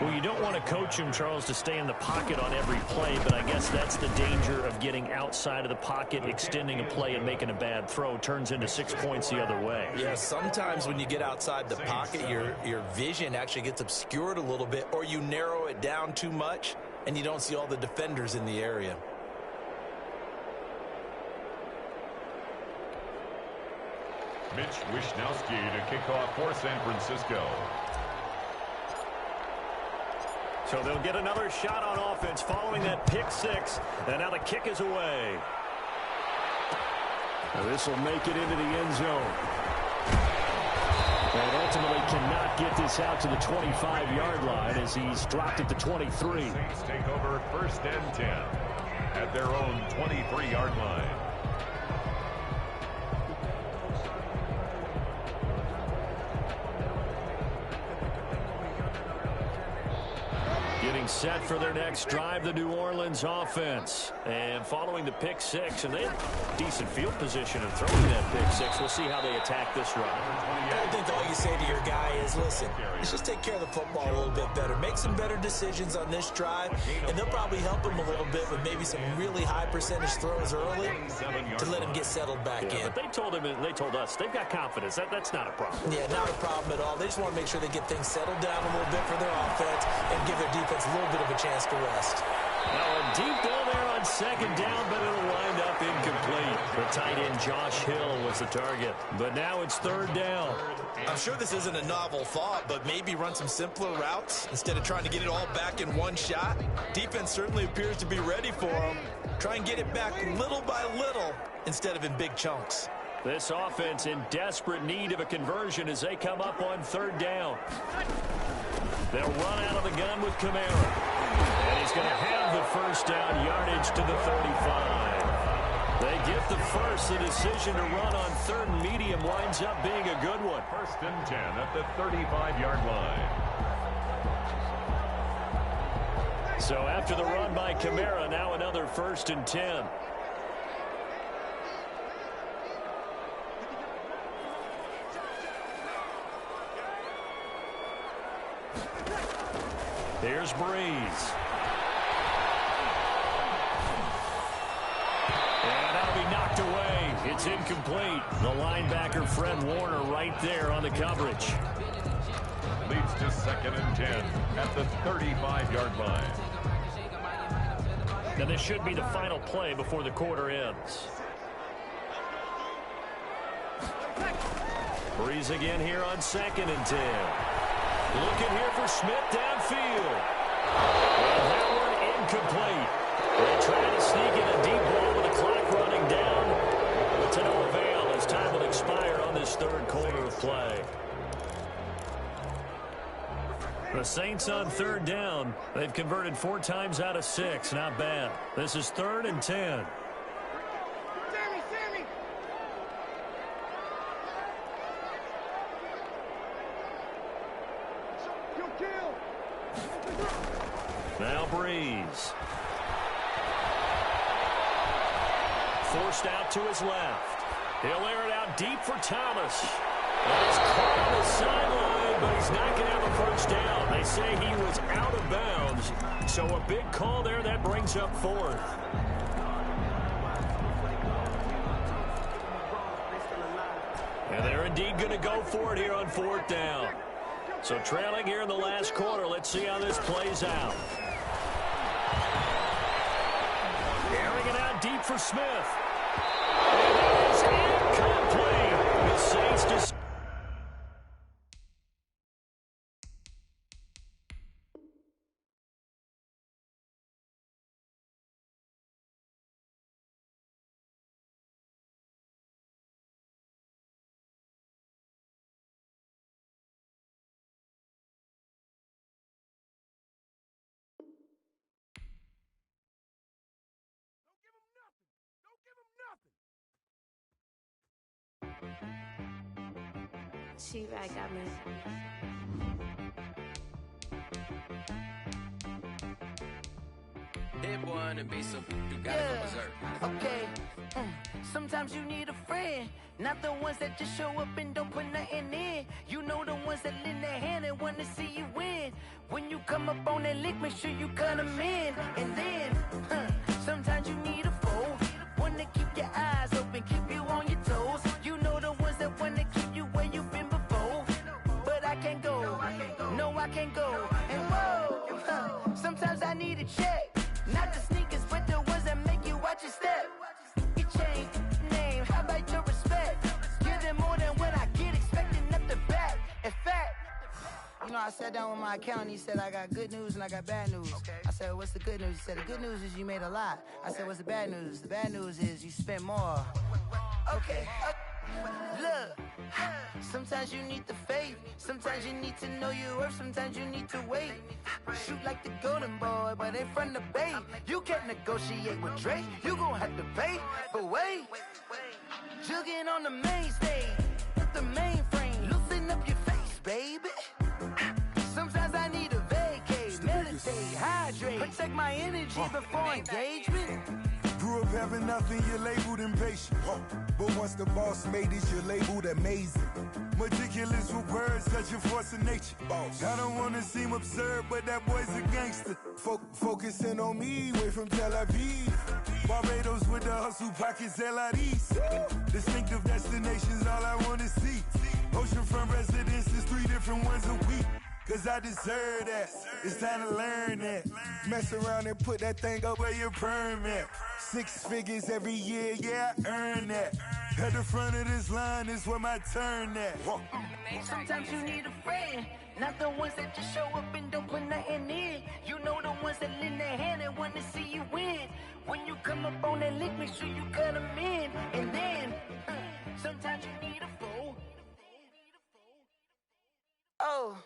Well, you don't want to coach him, Charles, to stay in the pocket on every play, but I guess that's the danger of getting outside of the pocket, extending a play, and making a bad throw. Turns into 6 points the other way. Yeah, sometimes when you get outside the pocket, your vision actually gets obscured a little bit, or you narrow it down too much, and you don't see all the defenders in the area. Mitch Wishnowsky to kick off for San Francisco. So they'll get another shot on offense following that pick six. And now the kick is away. This will make it into the end zone. And ultimately cannot get this out to the 25-yard line as he's dropped at the 23. Saints take over 1st and 10 at their own 23-yard line. Getting set for their next drive, the New Orleans offense. And following the pick six, and they have decent field position of throwing that pick six. We'll see how they attack this drive. I think all you say to your guy is, listen, let's just take care of the football a little bit better. Make some better decisions on this drive, and they'll probably help him a little bit with maybe some really high percentage throws early to let him get settled back in. But they told him, and they told us, they've got confidence. That's not a problem. Yeah, not a problem at all. They just want to make sure they get things settled down a little bit for their offense and give their defense a little bit of a chance to rest. Now a deep ball there on 2nd down, but it'll wind up incomplete. The tight end Josh Hill was the target. But now it's 3rd down. I'm sure this isn't a novel thought, but maybe run some simpler routes instead of trying to get it all back in one shot. Defense certainly appears to be ready for them. Try and get it back little by little instead of in big chunks. This offense in desperate need of a conversion as they come up on 3rd down. They'll run out of the gun with Kamara. And he's going to have the first down yardage to the 35. They get the first. The decision to run on 3rd and medium winds up being a good one. 1st and 10 at the 35-yard line. So after the run by Kamara, now another 1st and 10. Here's Breeze. And that'll be knocked away. It's incomplete. The linebacker, Fred Warner, right there on the coverage. Leads to 2nd and 10 at the 35-yard line. Now this should be the final play before the quarter ends. Breeze again here on 2nd and 10. Looking here for Smith downfield. And that one incomplete. They're trying to sneak in a deep ball with the clock running down. But to no avail as time will expire on this 3rd quarter of play. The Saints on 3rd down. They've converted 4 times out of 6. Not bad. This is 3rd and 10. Now Breeze. Forced out to his left. He'll air it out deep for Thomas. And he's caught on the sideline, but he's not going to have a first down. They say he was out of bounds. So a big call there that brings up fourth. And they're indeed going to go for it here on fourth down. So trailing here in the last quarter. Let's see how this plays out. Airing it out deep for Smith. And it is incomplete. The Saints just... She-Rag got me. That boy on the beat, so you gotta go berserk. Okay. Sometimes you need a friend, not the ones that just show up and don't put nothing in. You know the ones that lend their hand and want to see you win. When you come up on that lick, make sure you cut them in. And then, sometimes you need a foe, one to keep your eyes open, keep you on your toes. You know the ones that want to keep you where you've been before. But I can't go, no I can't go. And whoa, sometimes I need a check, not the sneakers, but the ones that make you watch your step. You change name, how about your respect? Give them more than what I get, expecting nothing back. In fact, you know, I sat down with my accountant, he said I got good news and I got bad news. I said, what's the good news? He said, the good news is you made a lot. I said, what's the bad news? The bad news is you spent more. Okay. Look, sometimes you need the faith, sometimes you need to know your worth, sometimes you need to wait. Shoot like the golden boy, but in front of Bay. You can't negotiate with Drake, you gon' have to pay. But wait, jugging on the main stage, with the mainframe, loosen up your face, baby. Sometimes I need a vacate, meditate, hydrate, protect my energy before engagement. Grew up having nothing, you're labeled impatient. But once the boss made it, you're labeled amazing. Meticulous with words, such a force of nature. I don't wanna seem absurd, but that boy's a gangster. Focusing on me, way from Tel Aviv. Barbados with the hustle pockets, LIDs. Distinctive destinations, all I wanna see. Oceanfront residences, 3 different ones a week. Cause I deserve that, it's time to learn that. Mess around and put that thing up where your permit. 6 figures every year, yeah, I earn that. At the front of this line is where my turn at. Sometimes you need a friend, not the ones that just show up and don't put nothing in. You know the ones that lend their hand and want to see you win. When you come up on that lick, make sure you cut them in. And then, sometimes you need a foe. Oh.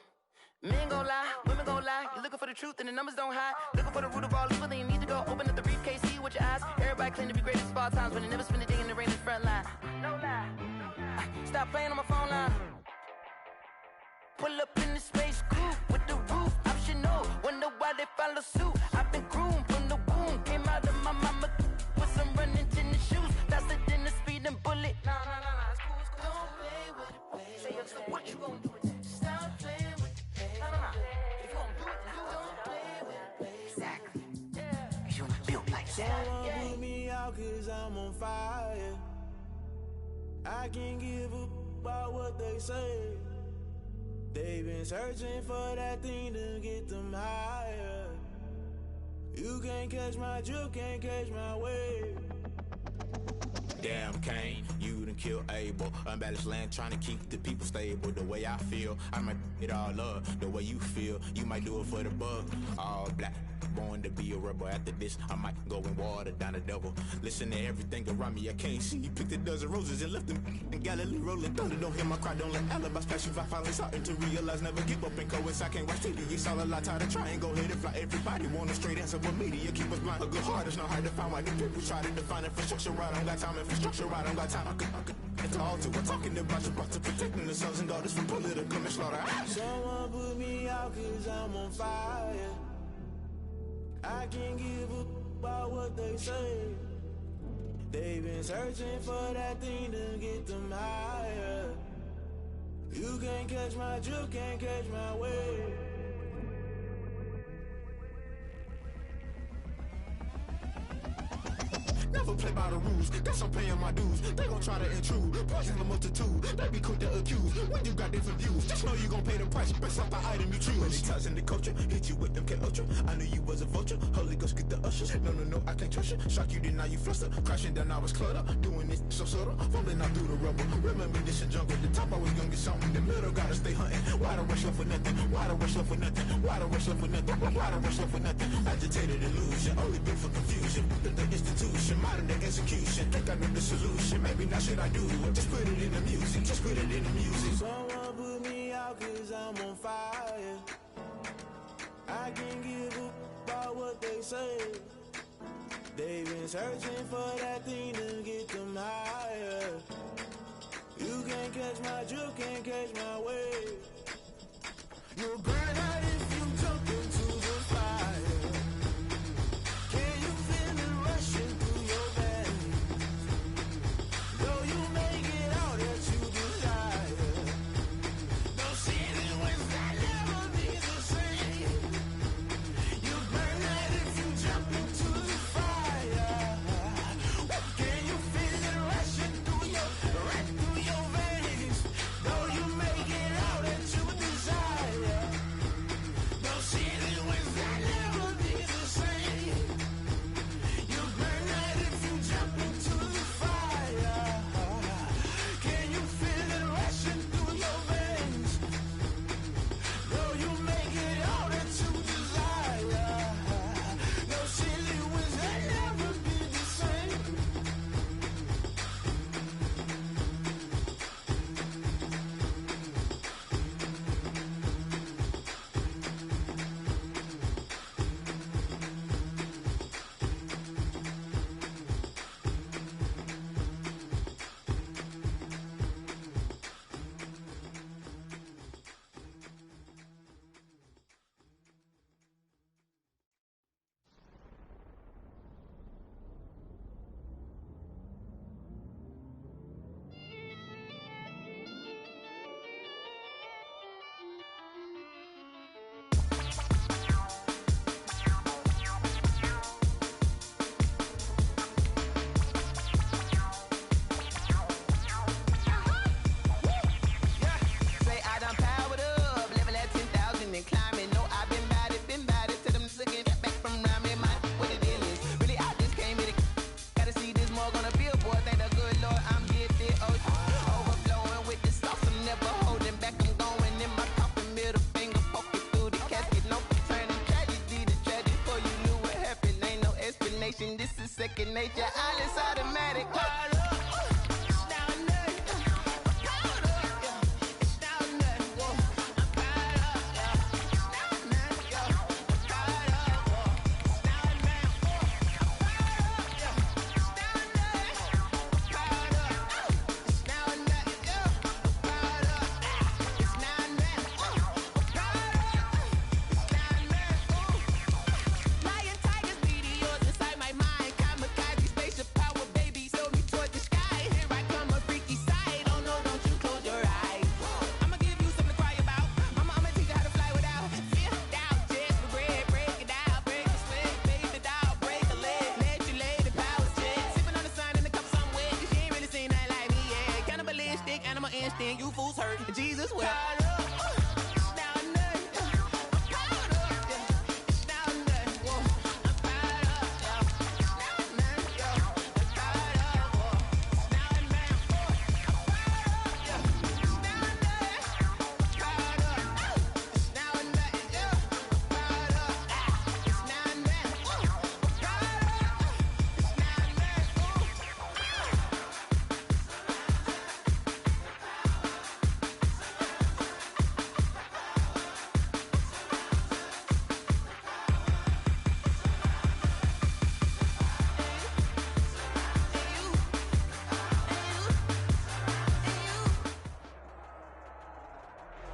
Men gon' lie, women gon' lie. You're looking for the truth and the numbers don't hide. Looking for the root of all evil, then you need to go open up the briefcase, see with your eyes. Everybody claim to be greatest of all times, but they never spend a day in the rain in the front line. No lie. Stop playing on my phone line. Pull up in the space coupe with the roof optional. Wonder why they follow suit. I've been groomed from the womb. Came out of my mama with some running tennis shoes. Faster than the speeding bullet. Nah, it's cool, it's cool. Don't play with it, baby. Say, so what you gon' do with it? Stop playing with it. If you don't do it, then you don't play with it, baby. Exactly. Yeah. You're built like that. Someone put me out cause I'm on fire. I can't give up about what they say. They've been searching for that thing to get them higher. You can't catch my drift, can't catch my wave. Damn Kane, you done killed Abel. Unbalanced land trying to keep the people stable. The way I feel, I might it all up. The way you feel, you might do it for the buck. All black, born to be a rebel. After this, I might go and water down the devil. Listen to everything around me, I can't see. Picked a dozen roses and left them in Galilee rolling thunder. Don't hear my cry, don't let alibis pass you. I finally starting to realize, never give up and coincide. Can't watch TV, it's all a lot. Tired of trying, go ahead and fly. Everybody want a straight answer with media. Keep us blind, a good heart, it's not hard to find. Why the people try to define infrastructure right? I don't got time, infrastructure right, I don't got time. I could it's all to. We're talking about you, brought to protecting the sons and daughters from political and slaughter. Someone put me out cause I'm on fire. I can't give up about what they say. They've been searching for that thing to get them higher. You You can't catch my drift, can't catch my wave. Never play by the rules, guess I'm paying my dues. They gon' try to intrude, poison the multitude. They be quick to accuse, when you got different views. Just know you gon' pay the price, based off the item you choose. Many times in the culture, hit you with them K-Ultra. I knew you was a vulture, Holy Ghost get the ushers. No, I can't trust you. Shock you, then now you fluster. Crashing down, I was cluttered. Doing this so subtle, falling out through the rubble. Remember this in jungle, the top I was young and something. The middle gotta stay hunting. Why the rush up for nothing? Why the rush up for nothing? Why the rush up for nothing? Why the rush up for nothing? Agitated illusion, only built for confusion. The institution, modern day execution. Think I know the solution. Maybe now should I do it? Just put it in the music. Just put it in the music. Someone put me out 'cause I'm on fire. I can't give up about what they say. They've been searching for that thing to get them higher. You can't catch my drift, can't catch my wave. You'll burn out if you jump into the fire. Can you feel it rushing through your veins? Though you make it all that you desire. No ceiling when that never be the same. You burn out if you jump into the fire. Can you feel it rushing through your veins? Though you make it all that you desire. No ceiling when that never be the same. You burn out if you jump into the fire. Can you feel it rushing through your veins? Though you make it all that you desire. No silly wins that never be the same. Say I done powered up, level at 10,000 and climbing. No, I've been bad it to them looking back from around me. My what the deal is. Really, I just came here to gotta see this more gonna billboard. Thank the good Lord, I'm gifted. Overflowing with the sauce, I'm never holding back. I'm going in my coffin, middle finger poking through the casket. No turning tragedy to tragic. Before you knew what happened, ain't no explanation. This is second nature. All is automatic. Lion, tigers, meteors inside my mind. Kamikaze, spaceship power, baby, sail me toward the sky. Here I come, a freaky side. Oh no, don't you close your eyes. I'ma give you something to cry about. I'ma teach you how to fly without fear. Doubt, just for bread, break it out, break the sweat, baby, the doll, break a leg, let you lay the power check. Sipping on the sun in the cup somewhere, 'cause you ain't really seen that like me, yeah. Cannibalistic, animal instinct, you fools hurt. Jesus will.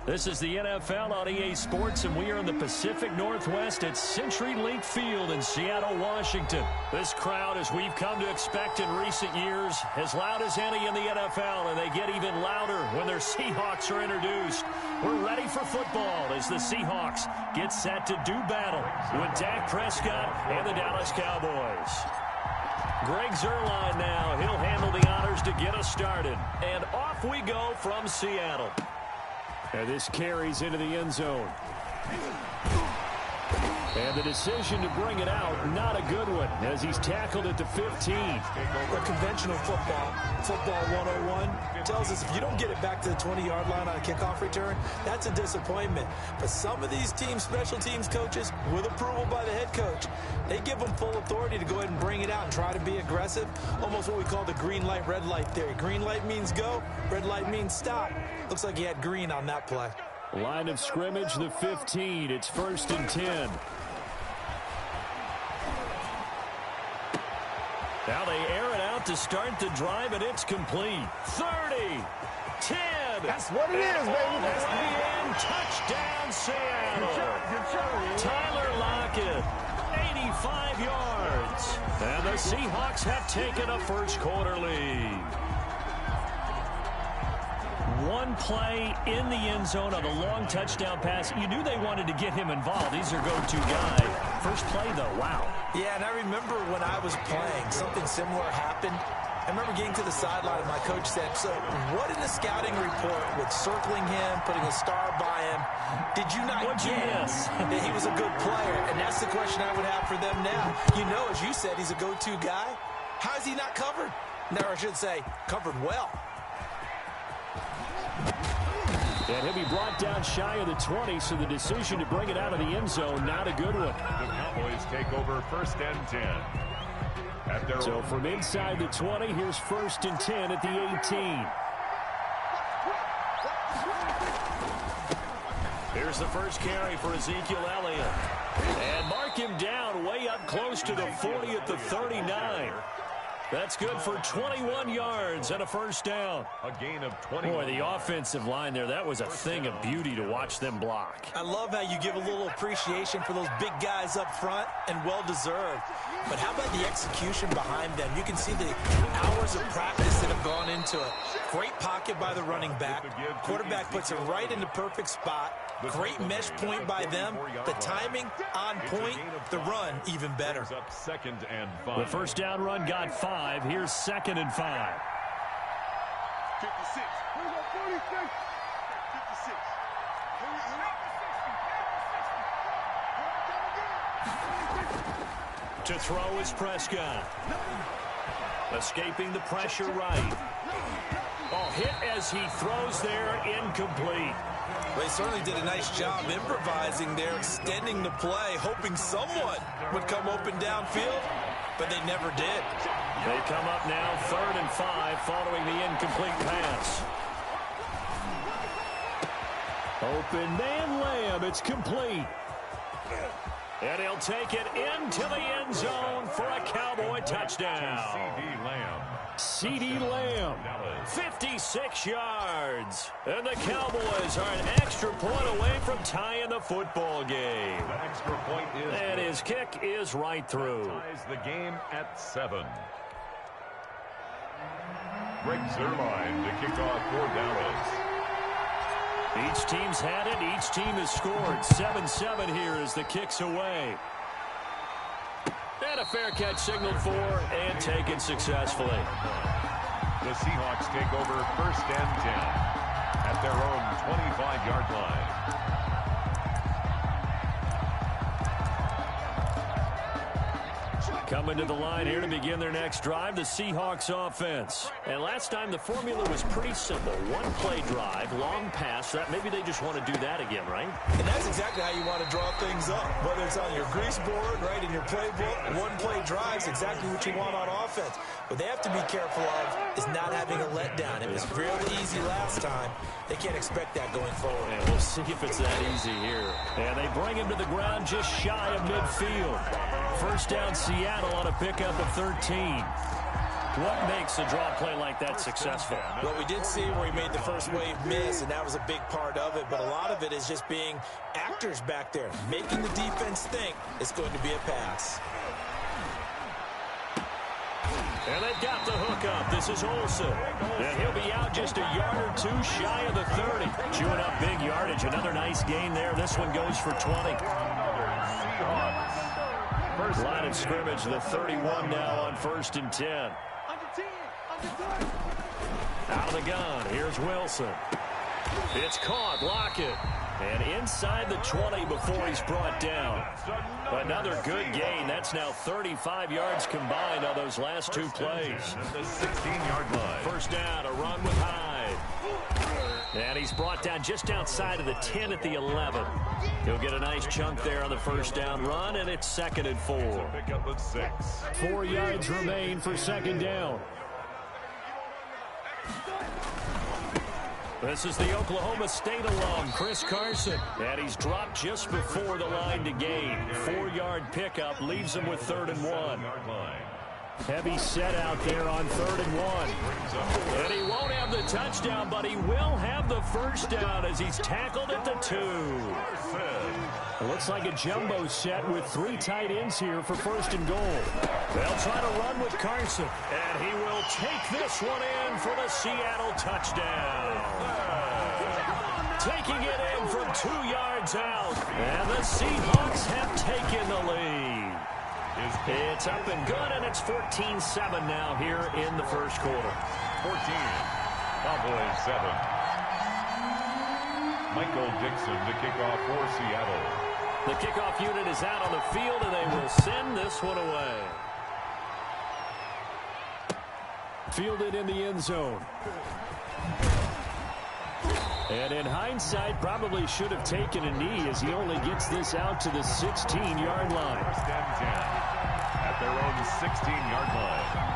This is the NFL on EA Sports, and we are in the Pacific Northwest at CenturyLink Field in Seattle, Washington. This crowd, as we've come to expect in recent years, as loud as any in the NFL, and they get even louder when their Seahawks are introduced. We're ready for football as the Seahawks get set to do battle with Dak Prescott and the Dallas Cowboys. Greg Zuerlein now. He'll handle the honors to get us started. And off we go from Seattle. And this carries into the end zone. And the decision to bring it out, not a good one, as he's tackled at the 15. A conventional football 101, tells us if you don't get it back to the 20-yard line on a kickoff return, that's a disappointment. But some of these teams, special teams coaches, with approval by the head coach, they give them full authority to go ahead and bring it out and try to be aggressive, almost what we call the green light, red light theory. Green light means go, red light means stop. Looks like he had green on that play. Line of scrimmage, the 15. It's 1st and 10. Now they air it out to start the drive, and it's complete. 30, 10. That's what it is, baby. All the way in. Touchdown, Seattle. Tyler Lockett, 85 yards. And the Seahawks have taken a first quarter lead. One play in the end zone on a long touchdown pass. You knew they wanted to get him involved. He's their go-to guy. First play, though, wow. Yeah, and I remember when I was playing, something similar happened. I remember getting to the sideline, and my coach said, so what in the scouting report with circling him, putting a star by him, did you not get that he was a good player? And that's the question I would have for them now. You know, as you said, he's a go-to guy. How is he not covered? No, I should say, covered well. And he'll be brought down shy of the 20, so the decision to bring it out of the end zone, not a good one. The Cowboys take over 1st and 10. So from inside the 20, here's 1st and 10 at the 18. Here's the first carry for Ezekiel Elliott. And mark him down way up close to the 40 at the 39. That's good for 21 yards and a first down. A gain of 20. Boy, the offensive line there, that was a thing of beauty to watch them block. I love how you give a little appreciation for those big guys up front, and well-deserved. But how about the execution behind them? You can see the hours of practice that have gone into it. Great pocket by the running back. Quarterback puts it right in the perfect spot. Great mesh point by them. The timing on point. The run even better. The first down run got 5. Here's 2nd and 5. 56. 56. To throw is Prescott. Escaping the pressure right. Oh, hit as he throws there, incomplete. They certainly did a nice job improvising there, extending the play, hoping someone would come open downfield, but they never did. They come up now 3rd and 5 following the incomplete pass. Open man Lamb, it's complete. And he'll take it into the end zone for a Cowboy touchdown. C.D. Lamb, 56 yards. And the Cowboys are an extra point away from tying the football game. The extra point is and his kick is right through. Ties the game at 7. Greg Zuerlein to kick off for Dallas. Each team's had it. Each team has scored. 7-7 here as the kick's away. And a fair catch signaled for and taken successfully. The Seahawks take over 1st and 10 at their own 25-yard line. Coming to the line here to begin their next drive, the Seahawks offense. And last time the formula was pretty simple. One play drive, long pass. That maybe they just want to do that again, right? And that's exactly how you want to draw things up. Whether it's on your grease board, right, in your playbook, one play drive is exactly what you want on offense. What they have to be careful of is not having a letdown. It was real easy last time. They can't expect that going forward. And we'll see if it's that easy here. And they bring him to the ground just shy of midfield. First down Seattle on a pickup of 13. What makes a draw play like that successful? Well, we did see where he made the first wave miss, and that was a big part of it. But a lot of it is just being actors back there, making the defense think it's going to be a pass. And they've got the hook up. This is Olsen. And he'll be out just a yard or two shy of the 30. Chewing up big yardage. Another nice gain there. This one goes for 20. First line of scrimmage, the 31 now on 1st and 10. Out of the gun. Here's Wilson. It's caught. Lockett. And inside the 20 before he's brought down. Another good gain. That's now 35 yards combined on those last two plays. At the 16-yard line. First down, a run with Hyde. And he's brought down just outside of the 10 at the 11. He'll get a nice chunk there on the first down run, and it's 2nd and 4. Pick up of 6. 4 yards remain for 2nd down. This is the Oklahoma State alum, Chris Carson. And he's dropped just before the line to gain. 4-yard pickup leaves him with 3rd and 1. Heavy set out there on 3rd and 1. And he won't have the touchdown, but he will have the first down as he's tackled at the 2. It looks like a jumbo set with 3 tight ends here for 1st and goal. They'll try to run with Carson. And he will take this one in for the Seattle touchdown. Taking it in from 2 yards out. And the Seahawks have taken the lead. It's up and good, and it's 14-7 now here in the first quarter. 14. Cowboys 7. Michael Dixon to kick off for Seattle. The kickoff unit is out on the field, and they will send this one away. Fielded in the end zone. And in hindsight, probably should have taken a knee as he only gets this out to the 16-yard line. 1st and 10 at their own 16-yard line.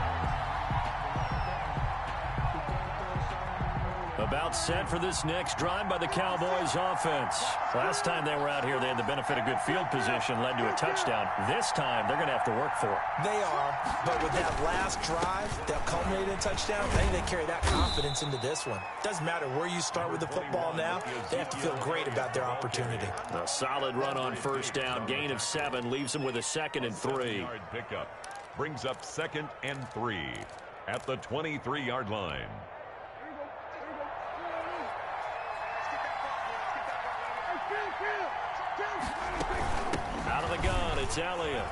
About set for this next drive by the Cowboys offense. Last time they were out here, they had the benefit of good field position, led to a touchdown. This time, they're going to have to work for it. They are, but with that last drive that culminated in a touchdown, I think they carry that confidence into this one. Doesn't matter where you start with the football now, they have to feel great about their opportunity. A solid run on first down, gain of 7, leaves them with a 2nd and 3. Pickup brings up 2nd and 3 at the 23-yard line. Out of the gun, it's Elliott.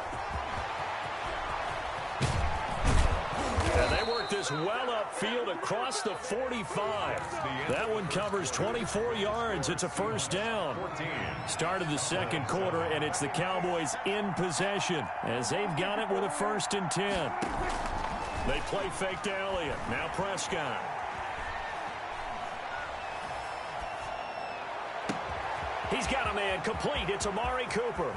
And they work this well upfield across the 45. That one covers 24 yards. It's a first down. Started the second quarter, and it's the Cowboys in possession as they've got it with a 1st and 10. They play fake to Elliott. Now Prescott. He's got a man complete. It's Amari Cooper.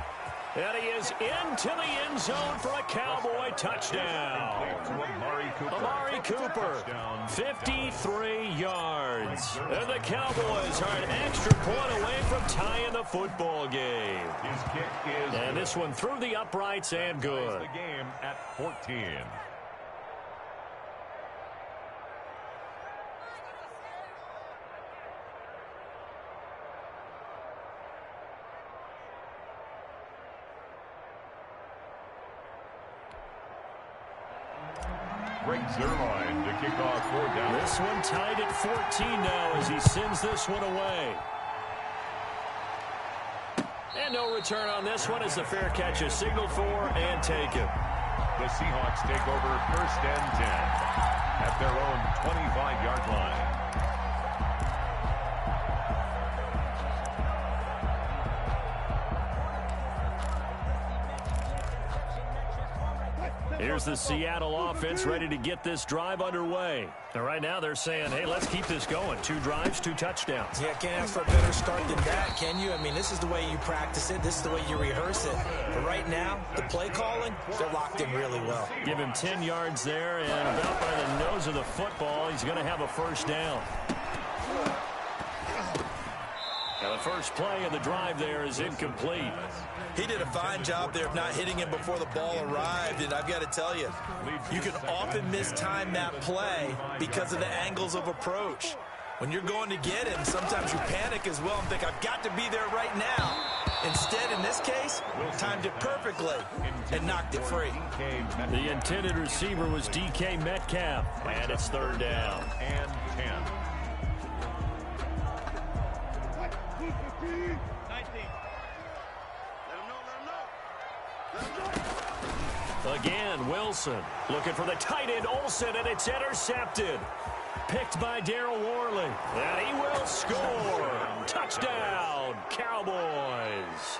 And he is into the end zone for a Cowboy touchdown. Amari Cooper, 53 yards. And the Cowboys are an extra point away from tying the football game. And this one through the uprights and good. The game at 14. Greg Zuerlein to kick off 4th down. This one tied at 14 now as he sends this one away. And no return on this one as the fair catch is signaled for and taken. The Seahawks take over 1st and 10 at their own 25-yard line. Here's the Seattle offense ready to get this drive underway. And right now they're saying, hey, let's keep this going. 2 drives, 2 touchdowns. Yeah, can't ask for a better start than that, can you? I mean, this is the way you practice it. This is the way you rehearse it. But right now, the play calling, they're locked in really well. Give him 10 yards there, and about by the nose of the football, he's going to have a first down. And the first play of the drive there is incomplete. He did a fine job there of not hitting him before the ball arrived, and I've got to tell you, you can often mistime that play because of the angles of approach. When you're going to get him, sometimes you panic as well and think, I've got to be there right now. Instead, in this case, timed it perfectly and knocked it free. The intended receiver was DK Metcalf, and it's third down. And 10. Again, Wilson looking for the tight end Olsen, and it's intercepted. Picked by Darryl Worley, and he will score. Touchdown, Cowboys.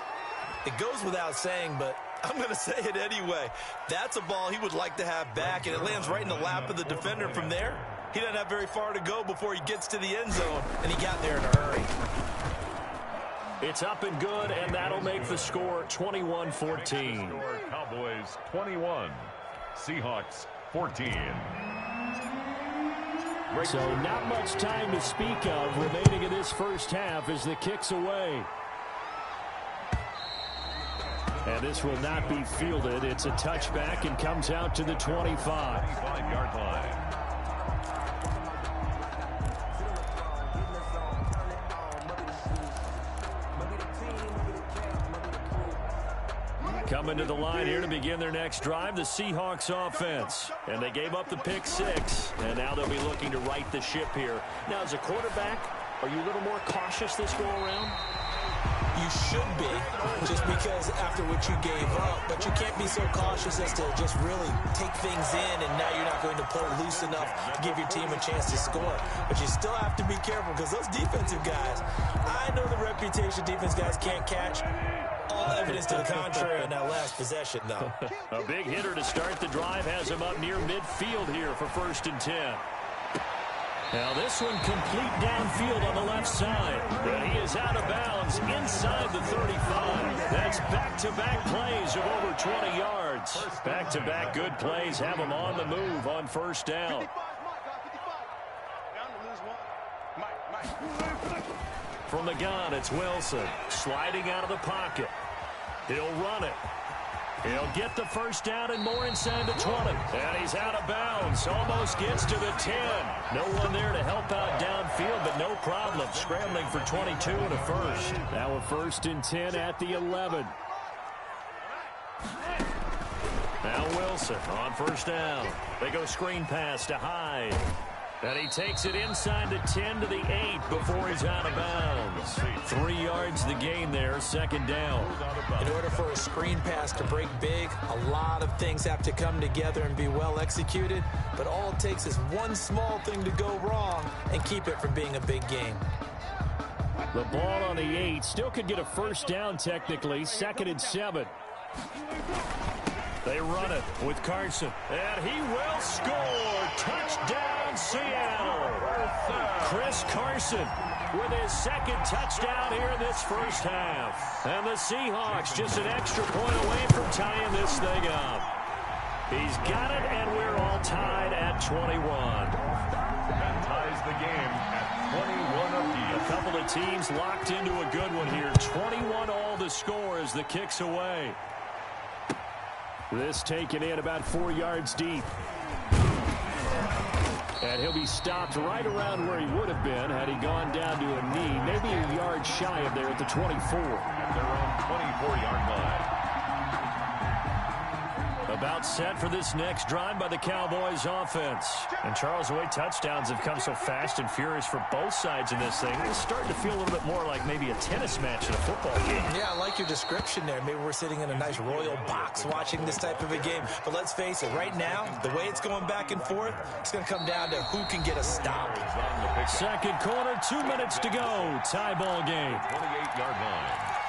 It goes without saying, but I'm going to say it anyway. That's a ball he would like to have back, and it lands right in the lap of the defender from there. He doesn't have very far to go before he gets to the end zone, and he got there in a hurry. It's up and good, and that'll make the score 21-14. Cowboys 21, Seahawks 14. So not much time to speak of remaining in this first half as the kick's away. And this will not be fielded. It's a touchback and comes out to the 25. 25-yard line. Coming to the line here to begin their next drive, the Seahawks offense. And they gave up the pick 6, and now they'll be looking to right the ship here. Now, as a quarterback, are you a little more cautious this go-around? You should be, just because after what you gave up. But you can't be so cautious as to just really take things in, and now you're not going to play loose enough to give your team a chance to score. But you still have to be careful because those defensive guys, I know the reputation defense guys can't catch. All evidence to the contrary on that last possession, though. A big hitter to start the drive has him up near midfield here for 1st and 10. Now this one complete downfield on the left side. But he is out of bounds inside the 35. That's back-to-back plays of over 20 yards. Back-to-back good plays have him on the move on 1st down. From the gun, it's Wilson sliding out of the pocket. He'll run it. He'll get the 1st down and more inside the 20. And he's out of bounds. Almost gets to the 10. No one there to help out downfield, but no problem. Scrambling for 22 and a 1st. Now a 1st and 10 at the 11. Now Wilson on 1st down. They go screen pass to Hyde. And he takes it inside the 10 to the 8 before he's out of bounds. 3 yards the gain there, 2nd down. In order for a screen pass to break big, a lot of things have to come together and be well executed. But all it takes is one small thing to go wrong and keep it from being a big game. The ball on the 8 still could get a 1st down technically, 2nd and 7. They run it with Carson, and he will score. Touchdown, Seattle. Chris Carson with his 2nd touchdown here in this first half. And the Seahawks just an extra point away from tying this thing up. He's got it, and we're all tied at 21. That ties the game at 21 apiece. A couple of teams locked into a good one here. 21 all to score as the kick's away. This taken in about 4 yards deep. And he'll be stopped right around where he would have been had he gone down to a knee, maybe a yard shy of there at the 24. At their own 24-yard line. About set for this next drive by the Cowboys offense. And Charles, the way touchdowns have come so fast and furious for both sides in this thing, it's starting to feel a little bit more like maybe a tennis match in a football game. Yeah, I like your description there. Maybe we're sitting in a nice royal box watching this type of a game. But let's face it, right now, the way it's going back and forth, it's going to come down to who can get a stop. 2nd quarter, 2 minutes to go. Tie ball game. 28-yard line.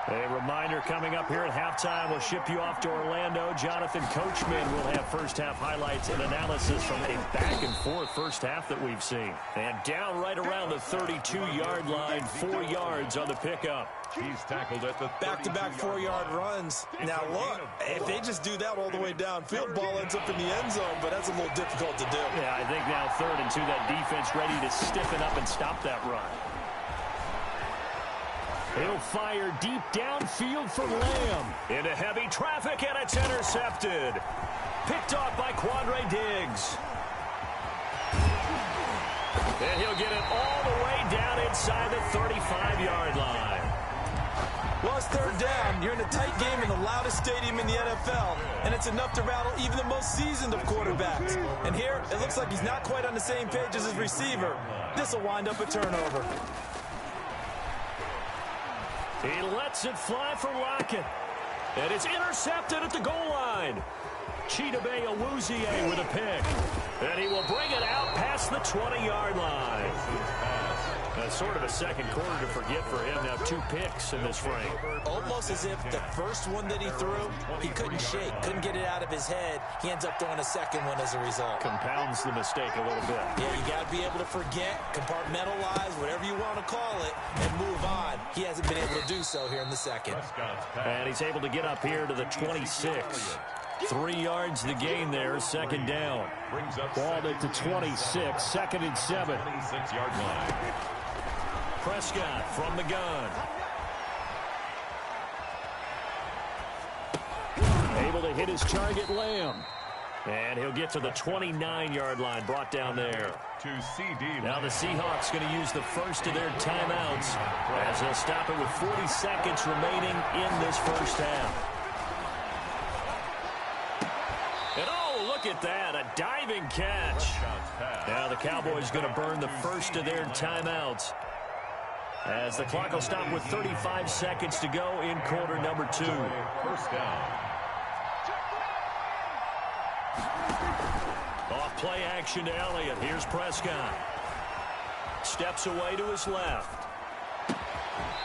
A reminder coming up here at halftime, we'll ship you off to Orlando. Jonathan Coachman will have first-half highlights and analysis from a back-and-forth first half that we've seen. And down right around the 32-yard line, 4 yards on the pickup. He's tackled at the back-to-back 4-yard runs. Now, look, if they just do that all the way downfield, ball ends up in the end zone, but that's a little difficult to do. Yeah, I think now 3rd and 2, that defense ready to stiffen up and stop that run. He'll fire deep downfield for Lamb. Into heavy traffic, and it's intercepted. Picked off by Quandre Diggs. And he'll get it all the way down inside the 35-yard line. Well, it's 3rd down. You're in a tight game in the loudest stadium in the NFL, and it's enough to rattle even the most seasoned of quarterbacks. And here, it looks like he's not quite on the same page as his receiver. This will wind up a turnover. He lets it fly for Lockett. And it's intercepted at the goal line. Chidobe Awuzie with a pick. And he will bring it out past the 20-yard line. That's sort of a second quarter to forget for him. Now 2 picks in this frame. Almost as if the first one that he threw, he couldn't shake, couldn't get it out of his head. He ends up throwing a second one as a result. Compounds the mistake a little bit. Yeah, you got to be able to forget, compartmentalize, whatever you want to call it, and move on. He hasn't been able to do so here in the second. And he's able to get up here to the 26. 3 yards the gain there, 2nd down. Ball at the 26, 2nd and 7. 26-yard line. Prescott from the gun. Able to hit his target, Lamb. And he'll get to the 29-yard line, brought down there. Now the Seahawks going to use the first of their timeouts as they'll stop it with 40 seconds remaining in this first half. And oh, look at that, a diving catch. Now the Cowboys going to burn the first of their timeouts as the clock will stop with 35 seconds to go in quarter number 2. First down. Off play action to Elliott. Here's Prescott. Steps away to his left.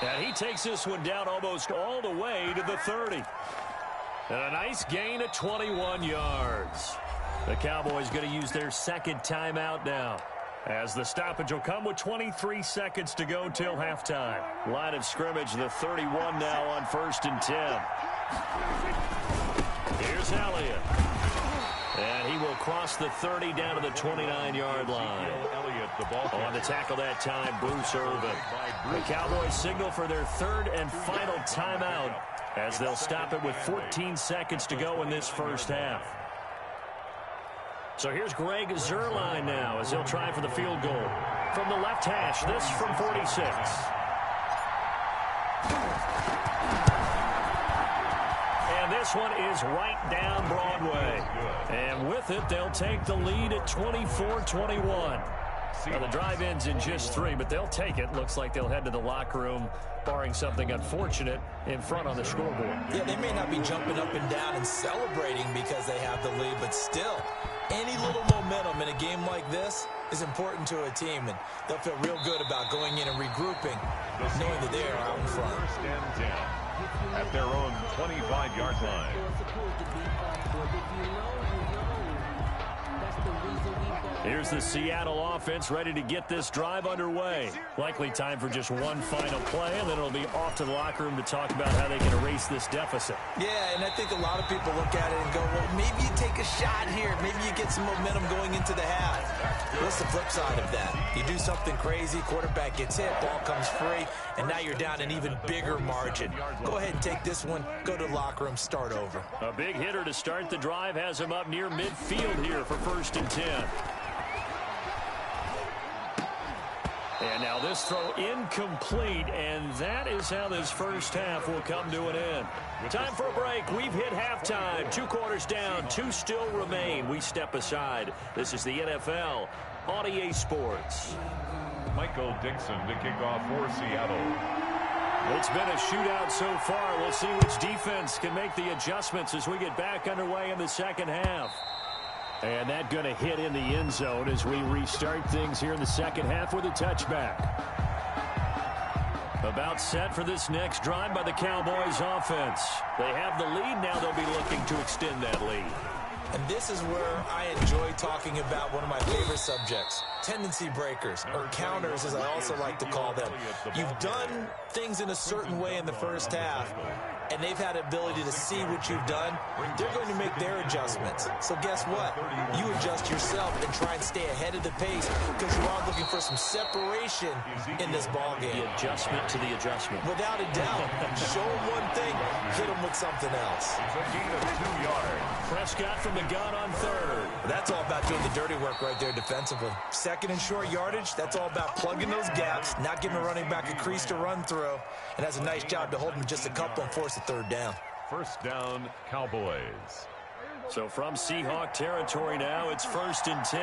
And he takes this one down almost all the way to the 30. And a nice gain of 21 yards. The Cowboys going to use their second timeout now, as the stoppage will come with 23 seconds to go till halftime. Line of scrimmage, the 31 now on 1st and 10. Here's Elliott. And he will cross the 30 down to the 29-yard line. On the tackle that time, Bruce Irvin. The Cowboys signal for their 3rd and final timeout as they'll stop it with 14 seconds to go in this first half. So here's Greg Zuerlein now as he'll try for the field goal. From the left hash, this from 46. And this one is right down Broadway. And with it, they'll take the lead at 24-21. Now, the drive ends in just 3, but they'll take it. Looks like they'll head to the locker room, barring something unfortunate, in front on the scoreboard. Yeah, they may not be jumping up and down and celebrating because they have the lead, but still, any little momentum in a game like this is important to a team, and they'll feel real good about going in and regrouping, knowing that they are out in front. First and 10 at their own 25-yard line. Here's the Seattle offense ready to get this drive underway. Likely time for just one final play, and then it'll be off to the locker room to talk about how they can erase this deficit. Yeah, and I think a lot of people look at it and go, well, maybe you take a shot here. Maybe you get some momentum going into the half. What's the flip side of that? You do something crazy, quarterback gets hit, ball comes free, and now you're down an even bigger margin. Go ahead and take this one, go to the locker room, start over. A big hitter to start the drive has him up near midfield here for 1st and 10. And now this throw incomplete, and that is how this first half will come to an end. Time for a break. We've hit halftime. 2 quarters down, 2 still remain. We step aside. This is the NFL on EA Sports. Michael Dixon to kick off for Seattle. It's been a shootout so far. We'll see which defense can make the adjustments as we get back underway in the second half. And that going to hit in the end zone as we restart things here in the second half with a touchback. About set for this next drive by the Cowboys offense. They have the lead. Now they'll be looking to extend that lead. And this is where I enjoy talking about one of my favorite subjects, tendency breakers, or counters as I also like to call them. You've done things in a certain way in the first half, and they've had the ability to see what you've done. They're going to make their adjustments. So guess what? You adjust yourself and try and stay ahead of the pace because you are looking for some separation in this ballgame. The adjustment to the adjustment. Without a doubt. Show them one thing, hit them with something else. It's a gain of 2 yards. Prescott from the gun on third. That's all about doing the dirty work right there defensively. Second and short yardage, that's all about plugging those gaps, not giving a running back a crease to run through, and has a nice job to hold him just a couple and force a third down. First down, Cowboys. So from Seahawk territory now, it's 1st and 10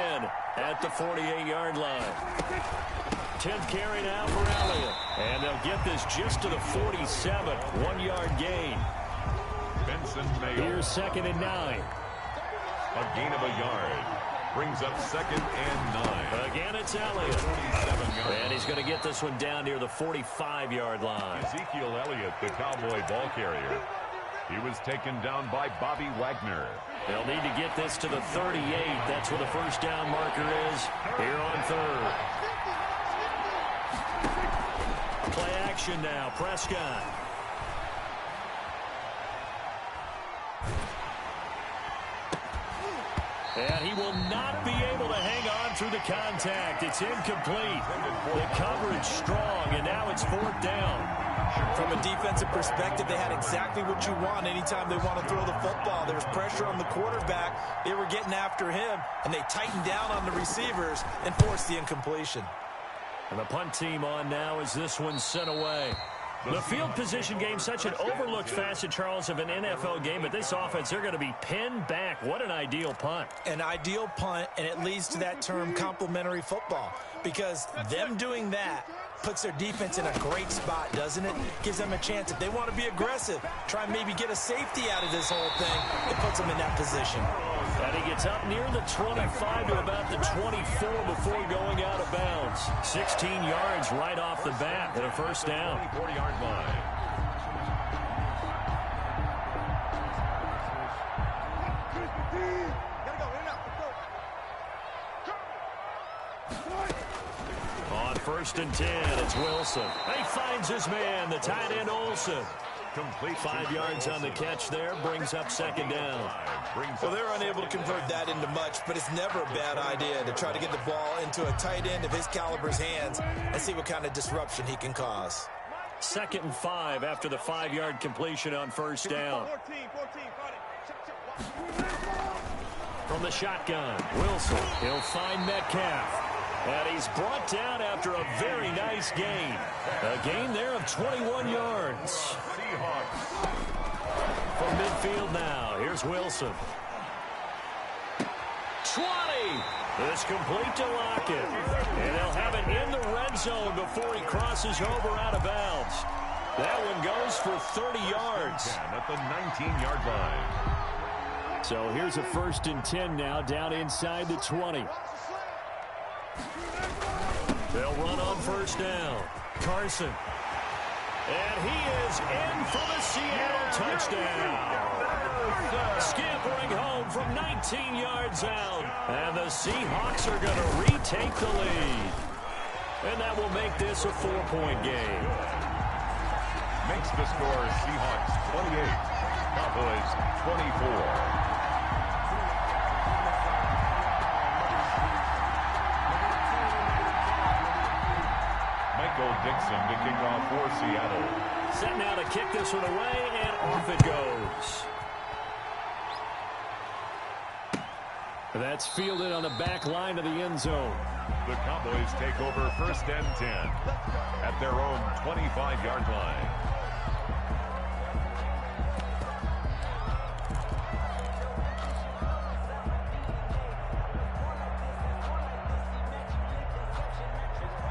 at the 48-yard line. 10th carry now for Elliott. And they'll get this just to the 47, 1-yard gain. Benson Mayo. Here's 2nd and 9. A gain of a yard. Brings up 2nd and 9. Again, it's Elliott. And he's going to get this one down near the 45-yard line. Ezekiel Elliott, the Cowboy ball carrier. He was taken down by Bobby Wagner. They'll need to get this to the 38. That's where the first down marker is here on third. Play action now. Prescott. And he will not be able to hang on through the contact. It's incomplete. The coverage strong, and now it's 4th down. From a defensive perspective, they had exactly what you want anytime they want to throw the football. There was pressure on the quarterback. They were getting after him, and they tightened down on the receivers and forced the incompletion. And the punt team on now as this one's sent away. The field position game, such an overlooked facet, Charles, of an NFL game, but this offense, they're going to be pinned back. What an ideal punt. An ideal punt, and it leads to that term complementary football, because them doing that puts their defense in a great spot, doesn't it? Gives them a chance. If they want to be aggressive, try and maybe get a safety out of this whole thing, it puts them in that position. And he gets up near the 25 to about the 24 before going out of bounds. 16 yards right off the bat and a first down. 40-yard line. On 1st and 10, it's Wilson. He finds his man, the tight end Olsen. Complete 5 yards on the catch there, brings up 2nd down. Well, they're unable to convert that into much, but it's never a bad idea to try to get the ball into a tight end of his caliber's hands and see what kind of disruption he can cause. 2nd and 5 after the 5-yard completion on first down. From the shotgun, Wilson, he'll find Metcalf. And he's brought down after a very nice gain. A gain there of 21 yards. From midfield now, here's Wilson. 20. It's complete to Lockett. And they'll have it in the red zone before he crosses over out of bounds. That one goes for 30 yards. At the 19-yard line. So here's a 1st and 10 now, down inside the 20. They'll run on first down. Carson. And he is in for the Seattle touchdown. Scampering home from 19 yards out. And the Seahawks are going to retake the lead. And that will make this a 4-point game. Makes the score Seahawks 28, Cowboys 24. Dixon to kick off for Seattle. Set now to kick this one away, and off it goes. That's fielded on the back line of the end zone. The Cowboys take over 1st and 10 at their own 25-yard line.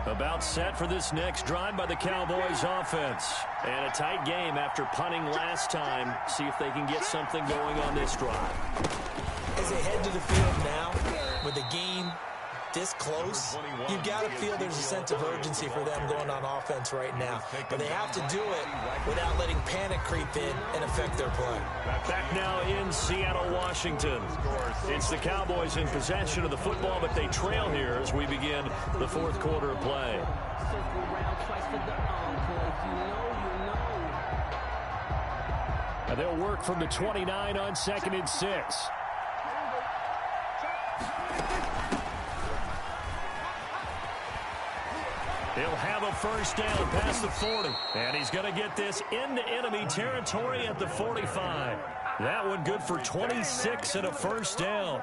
About set for this next drive by the Cowboys offense. And a tight game after punting last time. See if they can get something going on this drive. As they head to the field now with a game this close, you got to feel there's a sense of urgency for them going on offense right now. But they have to do it without letting panic creep in and affect their play. Back now in Seattle, Washington. It's the Cowboys in possession of the football, but they trail here as we begin the fourth quarter of play. And they'll work from the 29 on 2nd and 6. He'll have a first down past the 40. And he's going to get this into enemy territory at the 45. That one good for 26 and a first down.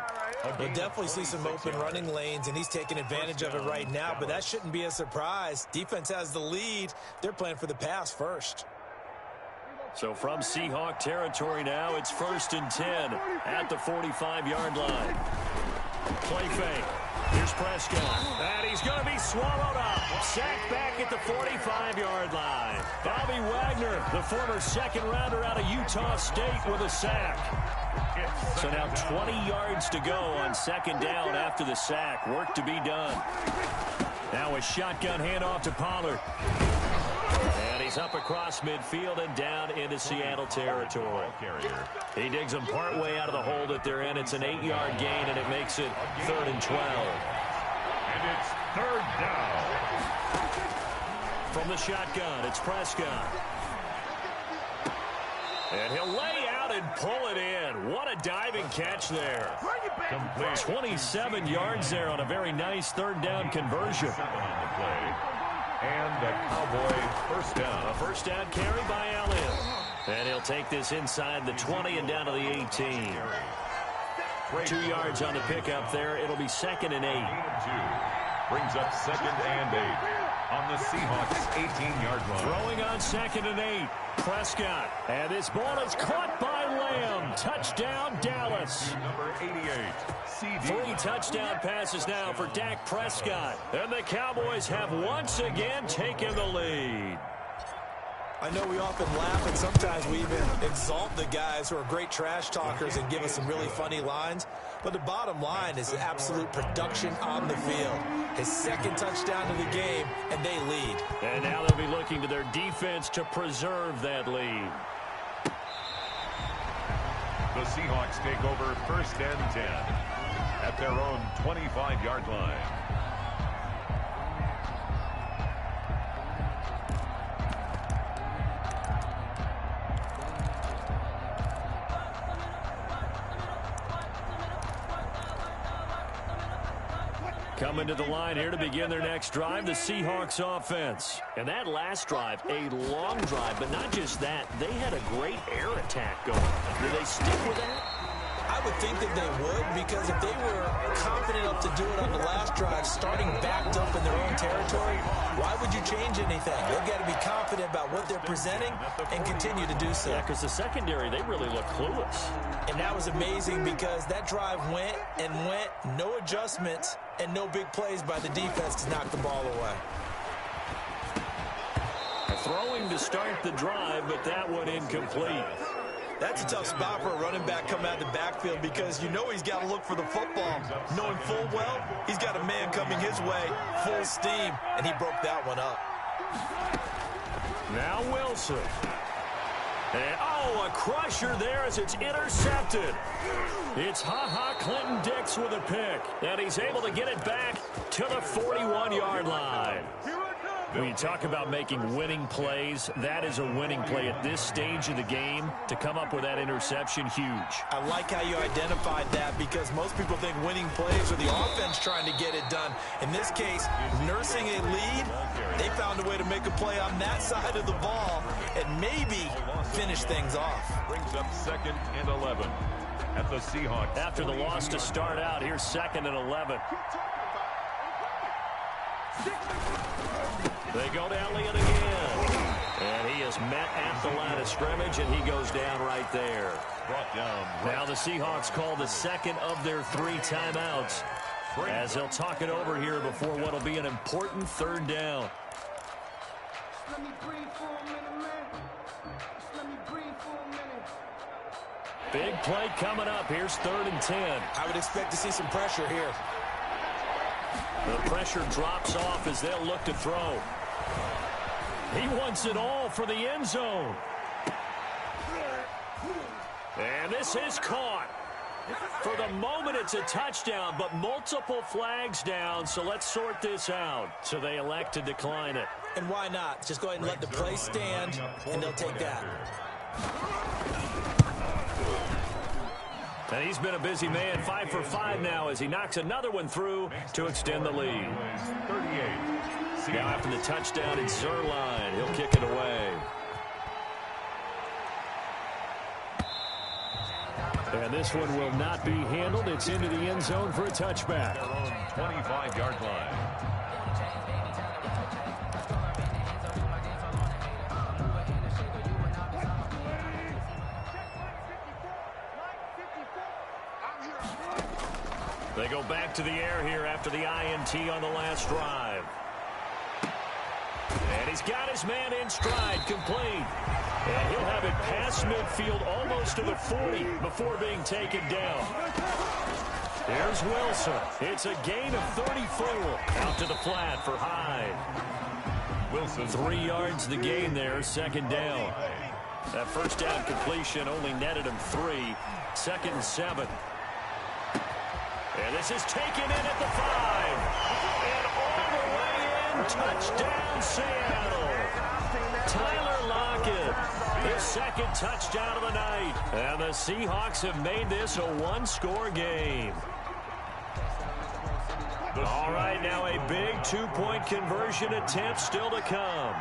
We'll definitely see some open running lanes, and he's taking advantage of it right now, but that shouldn't be a surprise. Defense has the lead. They're playing for the pass first. So from Seahawk territory now, it's 1st and 10 at the 45-yard line. Play fake. Here's Prescott. And he's going to be swallowed up. Sacked back at the 45-yard line. Bobby Wagner, the former second-rounder out of Utah State, with a sack. So now 20 yards to go on 2nd down after the sack. Work to be done. Now a shotgun handoff to Pollard. And he's up across midfield and down into Seattle territory. He digs them partway out of the hole that they're in. It's an 8-yard gain, and it makes it 3rd and 12. And it's 3rd down. From the shotgun, it's Prescott. And he'll lay out and pull it in. What a diving catch there. 27 yards there on a very nice 3rd down conversion. And a Cowboy first down. A first down carry by Allen. And he'll take this inside the 20 and down to the 18. 2 yards on the pickup there. It'll be 2nd and 8. Brings up 2nd and 8 on the Seahawks 18-yard line. Throwing on 2nd and 8. Prescott. And this ball is caught by Lamb. Touchdown, Dallas. Number 88. CD. 3 touchdown passes now for Dak Prescott. And the Cowboys have once again taken the lead. I know we often laugh, and sometimes we even exalt the guys who are great trash talkers and give us some really funny lines. But the bottom line is absolute production on the field. His 2nd touchdown of the game, and they lead. And now they'll be looking to their defense to preserve that lead. The Seahawks take over 1st and 10 at their own 25-yard line. Coming to the line here to begin their next drive, the Seahawks offense. And that last drive, a long drive, but not just that. They had a great air attack going. Do they stick with that? I would think that they would, because if they were confident enough to do it on the last drive, starting backed up in their own territory, why would you change anything? They've got to be confident about what they're presenting and continue to do so. Yeah, because the secondary, they really look clueless. And that was amazing because that drive went and went, no adjustments, and no big plays by the defense to knock the ball away. Throwing to start the drive, but that one incomplete. That's a tough spot for a running back coming out of the backfield because you know he's got to look for the football. Knowing full well, he's got a man coming his way, full steam, and he broke that one up. Now Wilson. And, oh, a crusher there as it's intercepted. It's Ha-Ha Clinton-Dix with a pick. And he's able to get it back to the 41-yard line. When you talk about making winning plays, that is a winning play at this stage of the game. To come up with that interception, huge. I like how you identified that because most people think winning plays are the offense trying to get it done. In this case, nursing a lead, they found a way to make a play on that side of the ball and maybe finish things off. Brings up 2nd and 11 at the Seahawks. After the loss to start out, here's 2nd and 11. They go to Elliott again. And he is met at the line of scrimmage, and he goes down right there. Brought down. Now the Seahawks call the 2nd of their 3 timeouts as they'll talk it over here before what will be an important 3rd down. Let me breathe for a minute, man. Let me breathe for a minute. Big play coming up. Here's 3rd and 10. I would expect to see some pressure here. The pressure drops off as they'll look to throw. He wants it all for the end zone. And this is caught. For the moment, it's a touchdown, but multiple flags down, so let's sort this out. So they elect to decline it. And why not? Just go ahead and let the play stand, and they'll take that. And he's been a busy man, 5 for 5 now as he knocks another one through to extend the lead. 38. Now after the touchdown, it's Zerline. He'll kick it away. And this one will not be handled. It's into the end zone for a touchback. Their own 25-yard line. They go back to the air here after the INT on the last drive. And he's got his man in stride, complete. And he'll have it past midfield almost to the 40 before being taken down. Here's Wilson. It's a gain of 34. Out to the flat for Hyde. Wilson. 3 yards the gain there, second down. That first down completion only netted him 3. 2nd and 7. And this is taken in at the 5. And all the way in, touchdown Seattle. Tyler Lockett, his 2nd touchdown of the night. And the Seahawks have made this a 1-score game. All right, now a big 2-point conversion attempt still to come.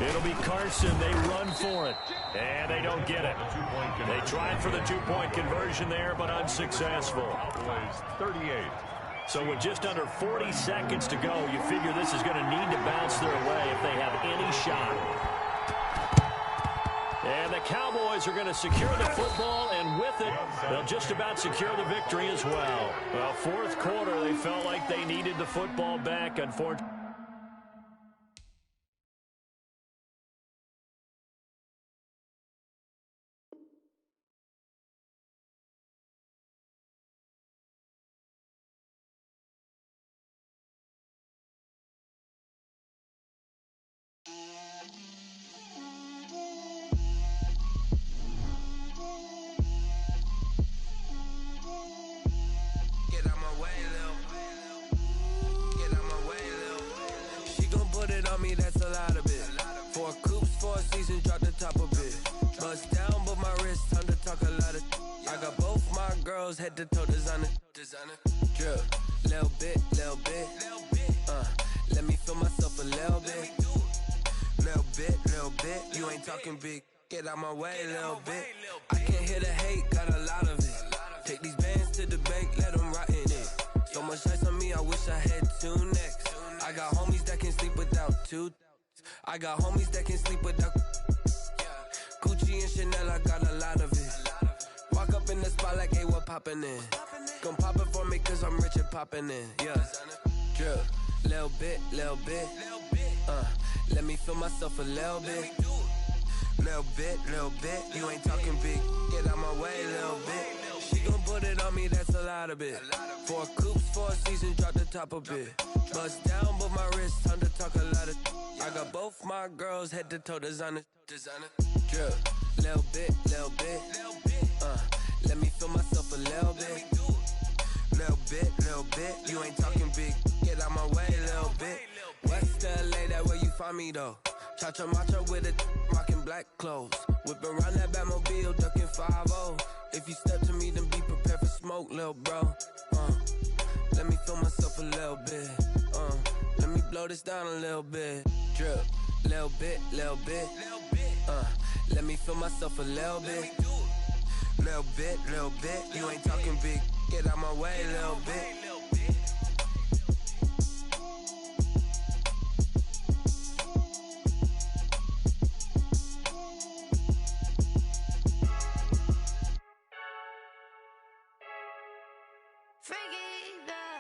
It'll be Carson. They run for it. And they don't get it. They tried for the 2-point conversion there, but unsuccessful. 38. So with just under 40 seconds to go, you figure this is going to need to bounce their way if they have any shot. And the Cowboys are going to secure the football, and with it, they'll just about secure the victory as well. Well, 4th quarter, they felt like they needed the football back, unfortunately. That's a lot of it. 4 coops, 4 seasons, drop the top of it. Bust down, but my wrist, time to talk a lot of. I got both my girls head to toe designer. Drip, little bit. Let me feel myself a little bit. Little bit. You ain't talking big. Get out my way, little bit. I can't hear the hate, got a lot of it. Take these bands to the bank, let them rot in it. So much ice on me, I wish I had 2 necks. I got homies that can sleep without 2. I got homies that can sleep without Gucci and Chanel, I got a lot of it. Walk up in the spot like, hey, what poppin' in? Gon' pop it for me cause I'm rich and poppin' in. Yeah, drip, little bit. Let me feel myself a little bit. Little bit. You ain't talking big. Get out my way, little bit. She gon' put it on me, that's a lot of it. 4 coops, 4 seasons, drop the top of it. Bust down, but my wrist, time to talk a lot of. I got both my girls head to toe designer. Drip, little bit. Let me feel myself a little bit. Little bit. You ain't talking big. Get out my way, little bit. West LA, that where you find me though. Cha-cha matcha with it, rocking black clothes. Whip around that Batmobile, ducking 5-0. If you step to me, then be prepared for smoke, little bro. Let me feel myself a little bit. Let me blow this down a little bit. Drip, little bit. Let me feel myself a little bit. Little bit. You ain't talking big. Get out my way, little bit.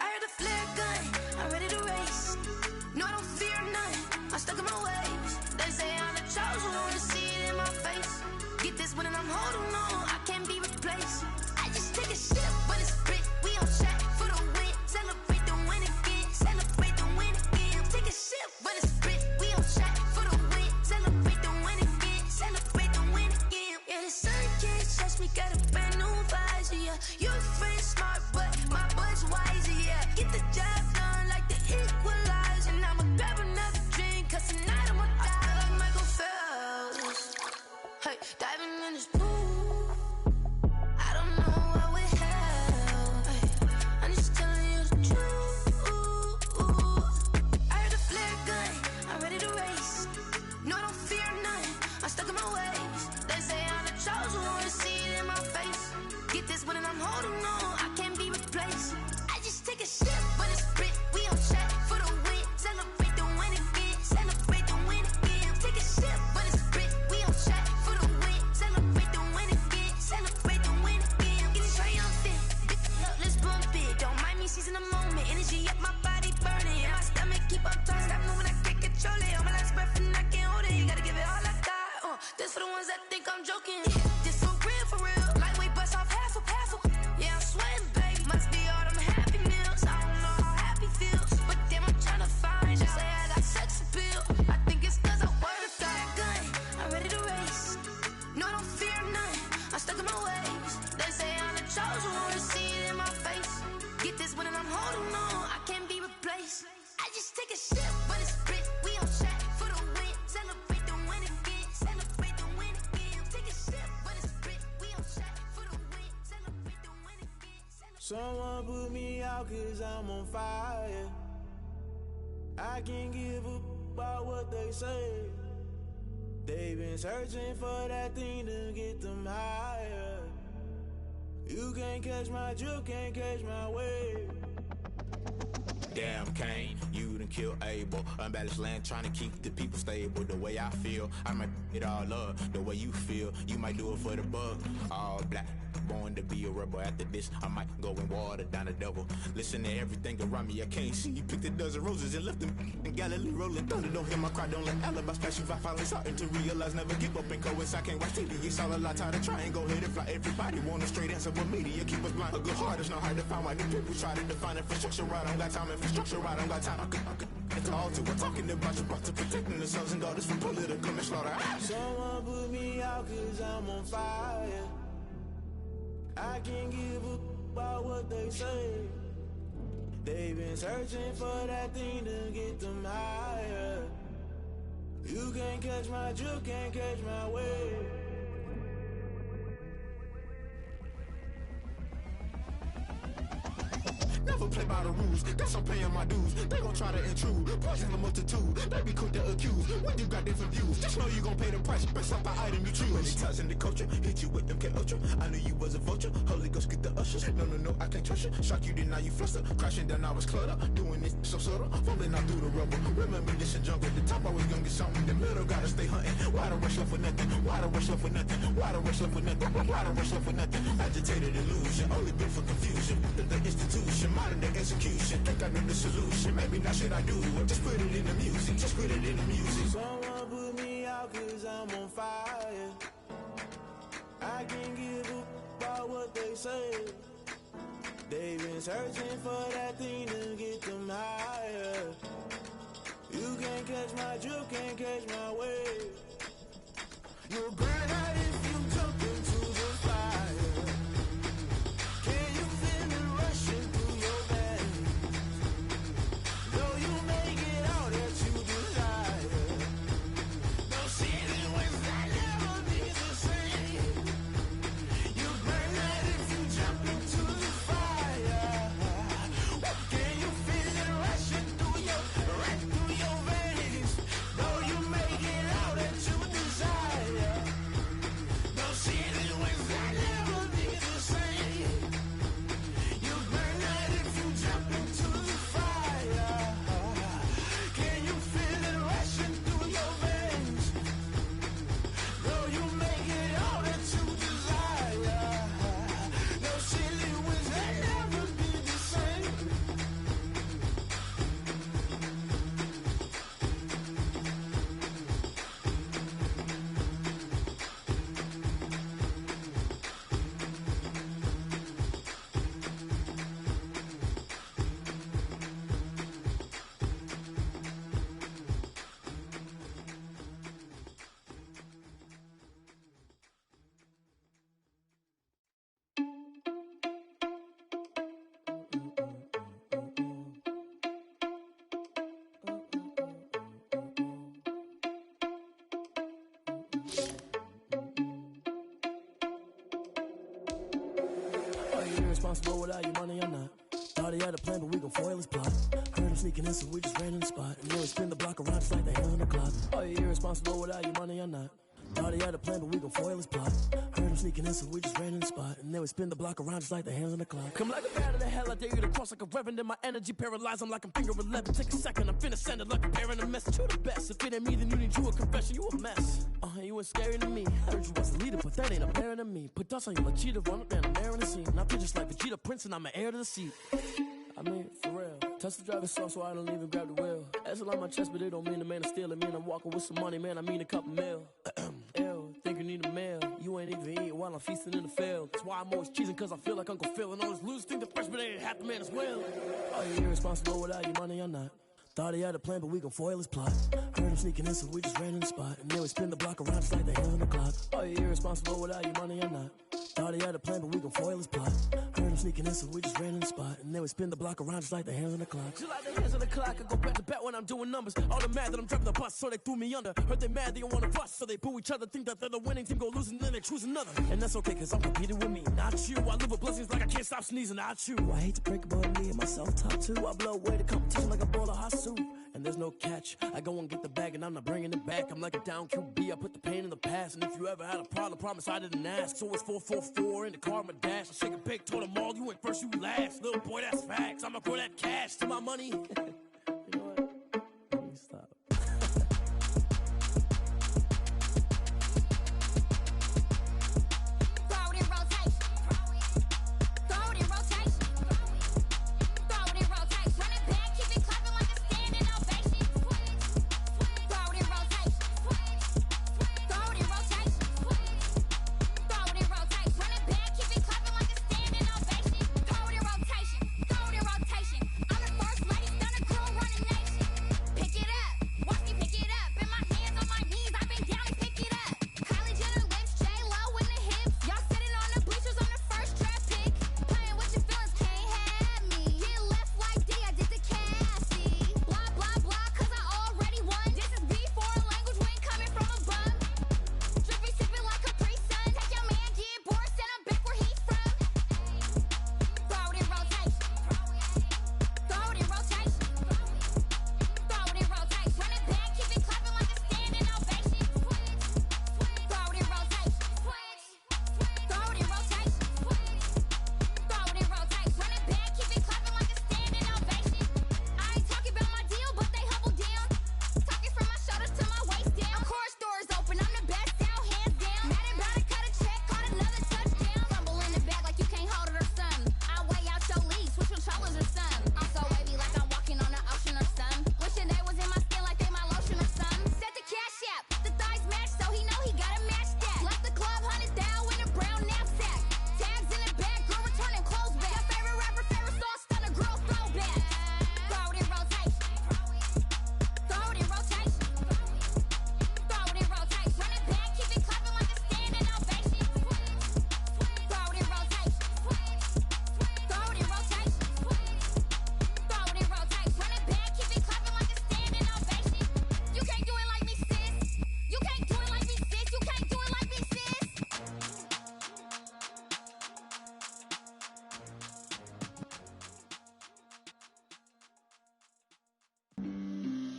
I heard the flare gun, I'm ready to race. No, I don't fear none, I'm stuck in my ways. They say I'm the chosen one, to see it in my face. Get this one and I'm holding on, I can't be replaced. I just take a sip, but it's spit, we on track for the win. a sip, but it's spit. We on shot for the win. Celebrate the win again. Celebrate the win again. Take a sip, but it's spit. We on shot for the win. Celebrate the win again. Someone put me out 'cause I'm on fire. I can't give up about what they say. They've been searching for that thing to get them higher. You can't catch my drift, can't catch my wave. Damn, Kane, you done killed Abel. Unbalanced land, trying to keep the people stable. The way I feel, I might it all up. The way you feel, you might do it for the buck. All black, born to be a rebel. After this, I might go and water down the double. Listen to everything around me, I can't see. You picked a dozen roses and left them in Galilee rolling thunder. Don't hear my cry, don't let alibis pass you. I finally starting to realize, never give up and coincide. I can't watch TV, it's all a lot. Tired of trying, go ahead and fly. Everybody want a straight answer, but media keep us blind. A good heart is not hard to find. Why do people try to define infrastructure right? I don't got time, infrastructure right, I don't got time. I could it's all to we're talking about your to protecting the sons and daughters from political slaughter. Someone put me out 'cause I'm on fire. I can't give up about what they say. They've been searching for that thing to get them higher. You can't catch my drift, can't catch my wave. Never play by the rules, guess I'm paying my dues. They gon' try to intrude, poison the multitude. They be quick to accuse, when you got different views. Just know you gon' pay the price, based off the item you choose. Many ties in the culture, hit you with them K-Ultra. I knew you was a vulture, Holy Ghost get the ushers. No, I can't trust you. Shock you, then now you fluster. Crashing down, I was clutter. Doing this so subtle, falling out through the rubble. Remember this a jungle, the top always gonna get something. The middle gotta stay hunting. Why the rush left for nothing? Why the rush left for nothing? Why the rush left for nothing? Why the rush left for nothing? Agitated illusion, only been for confusion. The institution, modern day execution. Think I know the solution. Maybe not should I do it? Just put it in the music. Just put it in the music. Someone put me out 'cause I'm on fire. I can't give up about what they say. They've been searching for that thing to get them higher. You can't catch my drift, can't catch my wave. You'll burn out if you jump into the fire. Can you feel it rushing through your veins? Though you make it all that you desire. No ceiling was that never be the same. You burn out if you jump into the fire. Can you feel it rushing through your veins? Though you make it all that you desire. No ceiling was that never be the same. You burn out if you jump into the fire. Can you feel it rushing through your veins? Though you make it all that you desire. No ceiling was that never be the same. Are you irresponsible without your money or not? Thought he had a plan, but we gon' foil his plot. Heard him sneaking in, so we just ran in the spot. And then we spin the block around just like the hands on the clock. Are you irresponsible without your money or not? Thought he had a plan, but we gon' foil his plot. Heard him sneaking in, so we just ran in the spot. And then we spin the block around just like the hands on the clock. Come like a bat of the hell, I dare you to cross like a reverend. In my energy paralyzed, I'm like I'm finger 11. Take a second, I'm finna send it like a parent a message. You the best, if it ain't me, then you need you a confession. You a mess. You ain't scary to me. Heard you was the leader, but that ain't apparent to me. Put dust on you like Cheetah, run up down, I'm airing the scene. Now just like Vegeta Prince, and I'm an heir to the seat. I mean, for real. Touch the driver's soft, so I don't even grab the wheel. That's a lot on my chest, but it don't mean the man is stealing. Mean I'm walking with some money, man, I mean a couple mil. Ew, think you need a meal. You ain't even eating while I'm feasting in the field. That's why I'm always cheesing, cause I feel like Uncle Phil. And all this losers think the freshman ain't half the man as well. Are you irresponsible without your money or not? Thought he had a plan, but we gon' foil his plot. Heard him sneaking in, so we just ran in the spot. And then we spin the block around just like the hands on the clock. Are you irresponsible without your money or not? Thought he had a plan, but we gon' foil his plot. Heard him sneaking in, so we just ran in the spot. And then we spin the block around just like the hands on the clock. Just like the hands on the clock, I go back to back when I'm doing numbers. All the mad that I'm driving the bus, so they threw me under. Heard they mad, they don't wanna bust, so they boo each other. Think that they're the winning team, go losing, then they choose another. And that's okay, cause I'm competing with me, not you. I live with blessings like I can't stop sneezing, not you. I hate to break about me and myself top two. I blow away the competition like a bowl of hot soup. And there's no catch. I go and get the bag and I'm not bringing it back. I'm like a down QB, I put the pain in the past. And if you ever had a problem, promise I didn't ask. So it's 444 in the car, my dash. I shake a big, told them all, you went first, you last. Little boy, that's facts. I'ma grow that cash to my money. You know what? Let me stop.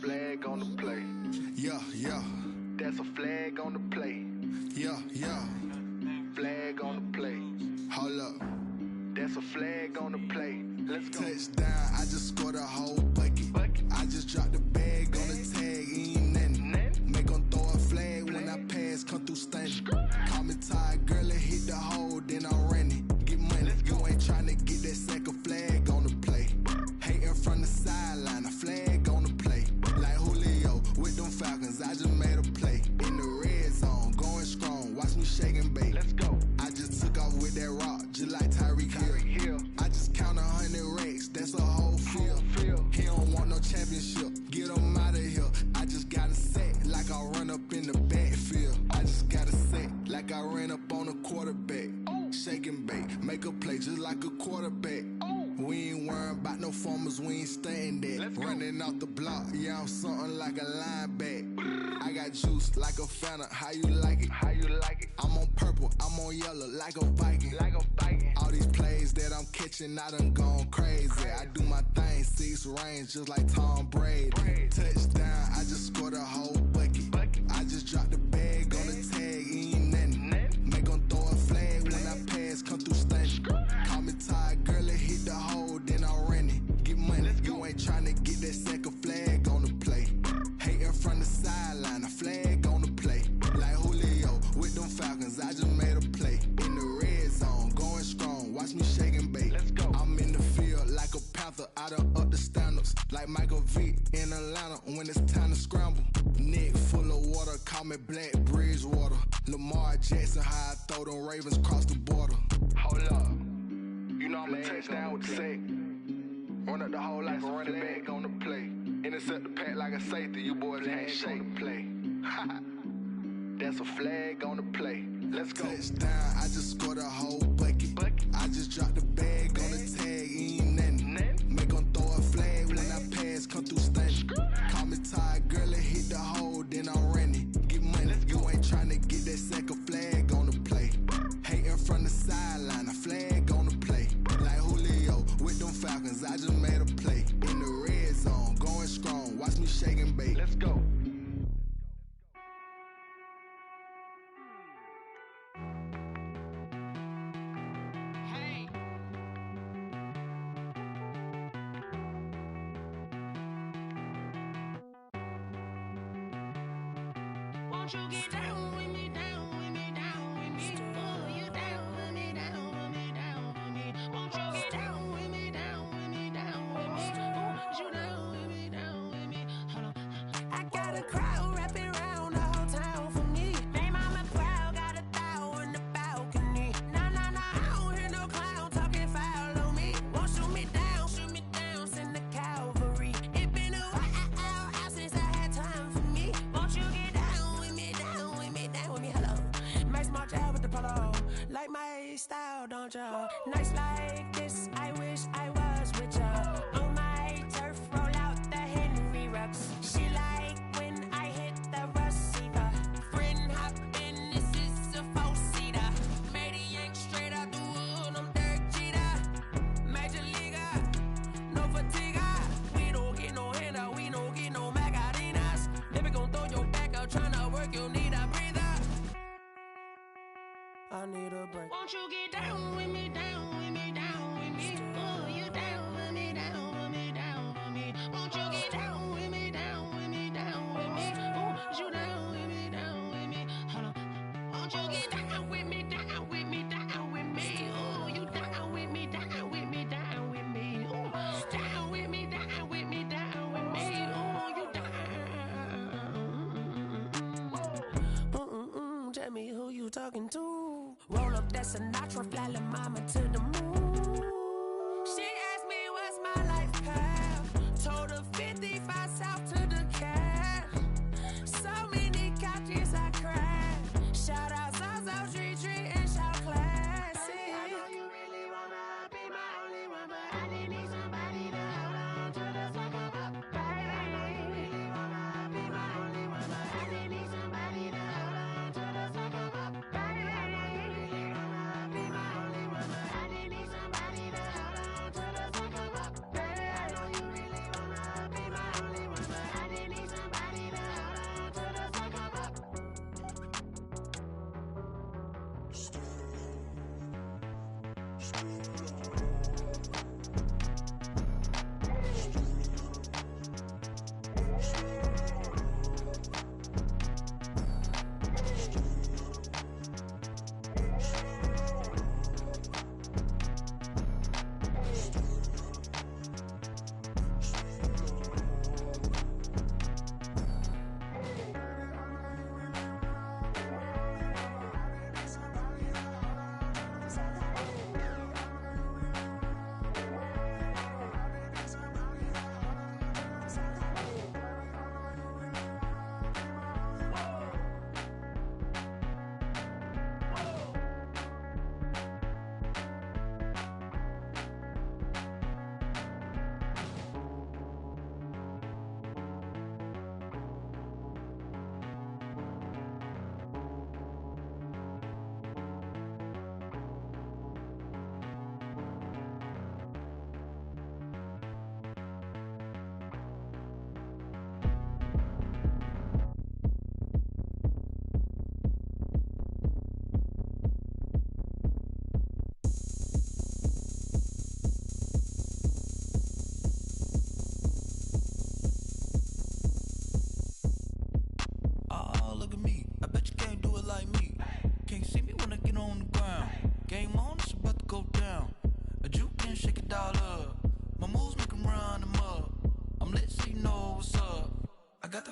Flag on the play. Yeah, yeah. That's a flag on the play. Yeah, yeah. Flag on the play. Hold up. That's a flag on the play. Let's go. Touchdown, I just scored a whole bucket. I just dropped the bag on the tag, ain't nothing. Make them throw a flag when I pass, come through stunning. Call me tired, girl, and hit the hole, then I'm running. Get money, you ain't trying to get that second flag on the play. Hating from the sideline, a flag on the play. Like Julio with them Falcons, I just made a play. In the red zone, going strong, watch me shake and bake. Let's go. I just took off with that rock, just like Tyreek Hill. I just count 100 racks, that's a whole field. He don't want no championship, get him out of here. I just got a set, like I run up in the backfield. I just got a set, like I ran up on a quarterback. Shake and bake, make a play just like a quarterback. We ain't worrying about no formers, we ain't staying there. Running off the block, yeah, I'm something like a lineback. I got juice like a Fanta, how you like it? How you like it? I'm on purple, I'm on yellow, like a Viking. Like a Viking. All these plays that I'm catching, I done gone crazy. I do my thing, 6 range, just like Tom Brady. Touchdown, I just scored a whole bucket. I just dropped the bag on the tag, ain't nothing. Make them throw a flag when I pass, come through stunning. Call me tired, girl, and hit the hole, then I'm running. Get money, you ain't trying to get that second flag on the play. Hating from the sideline, a flag on the play. Like Julio with them Falcons, I just made a play. In the red zone, going strong, watch me shake and bake. Let's go. I'm in the field like a Panther, I done up the standards. Like Michael Vick in Atlanta when it's time to scramble. Neck full of water, call me Black Bridgewater. Lamar Jackson, how I throw them Ravens cross the border. Hold up. You know I'm a touchdown with the sack. Run up the hole like a running back on the play. Intercept the pack like a safety, you boys ain't shake the play. That's a flag on the play. Let's go. Touchdown, I just scored a whole bucket. I just dropped the bag on the tag, ain't nothing. Make 'em throw a flag when I pass, come through stunning. Call me tired, girl, and hit the hole, then I'm running. Get money, you ain't tryna get that second flag on the play. Hating from the sideline, a flag on the play. Like Julio with them Falcons, I just made a play. In the red zone, going strong, watch me shake and bake. Let's go. Won't you get down with me, down with me, down with me? Oh, you down with me, down with me, down with me. Won't you get down with me, down with me, down with me? Oh, you down with me, down with me? Hold on. I got a crowd wrapping around the whole town for me. They mama proud, got a thou in the balcony. Nah, nah, nah, I don't hear no clown talking foul on me. Won't shoot me down, send the cavalry. It been a while since I had time for me. Won't you get down with me, down with me, down with me? Hello. Max March out with the polo. Like my style, don't ya? Nights like this, I wish I was with ya. On my turf, roll out the Henry Rux. She like when I hit the receiver. Friend hop in, this is a four-seater. Made a yank straight out the wood, I'm Derek Jeter. Major leaguer, no fatigue. We don't get no handout, we don't get no Macarinas. Never gon' throw your back out, tryna work, you need a breather. I need a break. Won't you get down with me, down with me, down with me? Oh, you down with me, down with me, down with me? Won't you get down with me, down with me, down with me? Oh, you down with me, down with me? Hold on. Won't you get down with me, down with me, down with me? Oh, you down with me, down with me, down with me? Oh, down with me, down with me, down with me? Oh, you down. Tell me who you talking to. Roll up that Sinatra, fly la mama to the moon. She asked me what's my life path. Told her 55 south to the cash. So many couches I crashed. Shout out Zazo, Tree, and shout classic. I know you really wanna be my only one, but I didn't need somebody to hold on to the second up. Baby, I know you really wanna be my only one, but I didn't need somebody to hold on to the second up. Baby, I know you really wanna be my only one, but I didn't need somebody to hold on to the second up. Baby, I know you really wanna be my only one, but I didn't need somebody to hold on to the second up.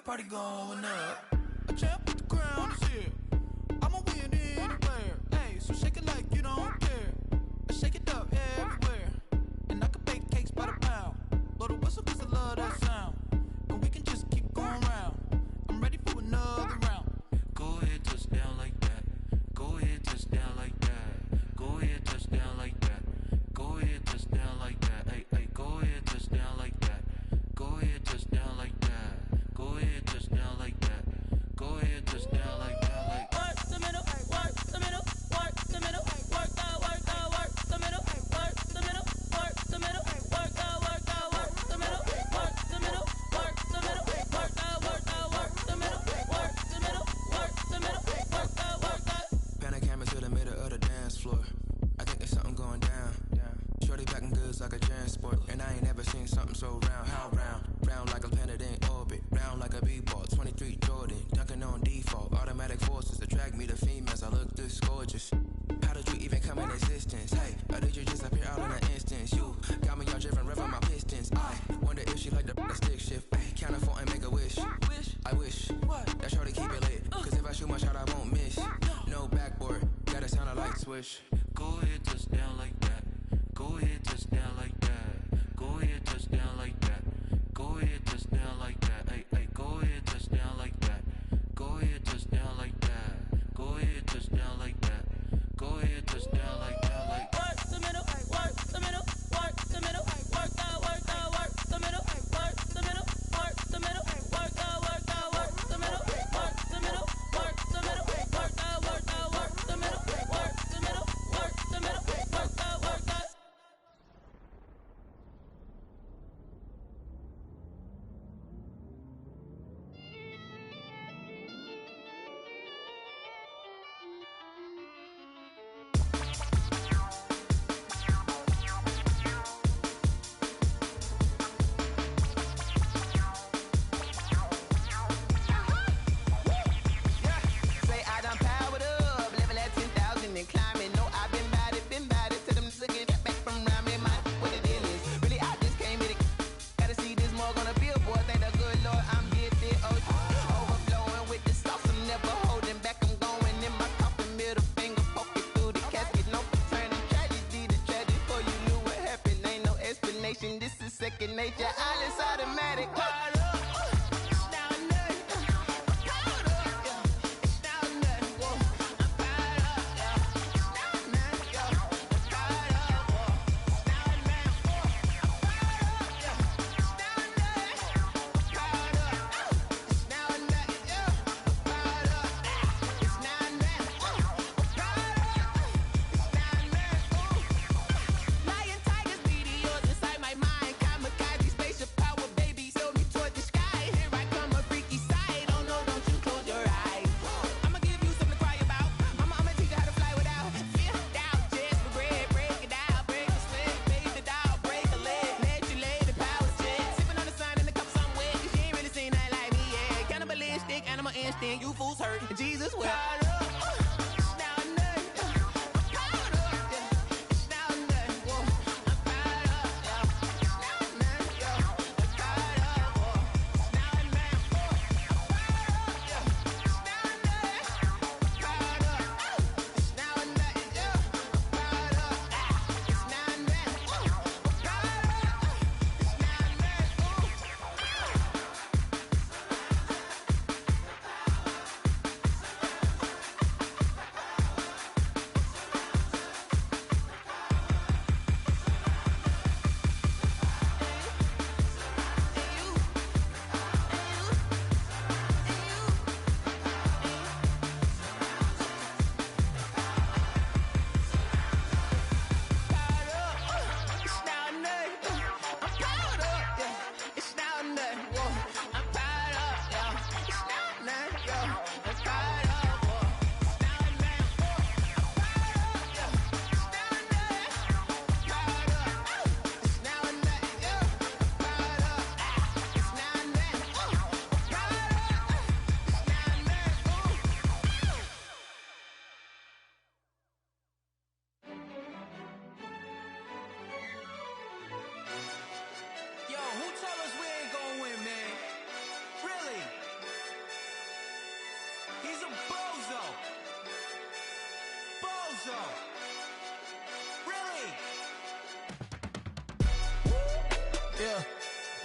party going up. A champ with the crown is here. I'ma win anywhere. Hey, so shake it like you don't care. I shake it up everywhere. And I can bake cakes by the pound. Blow the whistle cause I love that sound. And we can just keep going round. I'm ready for another round. Go ahead, touch down like that. Go ahead. gorgeous, gorgeous. How did you even come in existence? Hey, or did you just appear out in an instance? You got me all driven, revving my pistons. I wonder if she like the stick shift. Hey, count a four and make a wish. I wish that shorty keep it lit. Cause if I shoot my shot, I won't miss. No backboard, gotta sound like swish. Go ahead, touch down like that. Go ahead, touch down like that. Go ahead, touch down like that. Go ahead, touch down like that. Hey, hey, go ahead, touch down like that. Go ahead, touch down like that. Go ahead, touch down like that. Go ahead, touch down like that. Like work the middle, work the middle, work the middle, work the middle, work the middle, work the middle, work the middle, work the middle, work the middle, work the middle, work the middle, work the middle, work the middle, work the middle, work the. This is second nature, all is automatic. You fools hurt. Jesus will.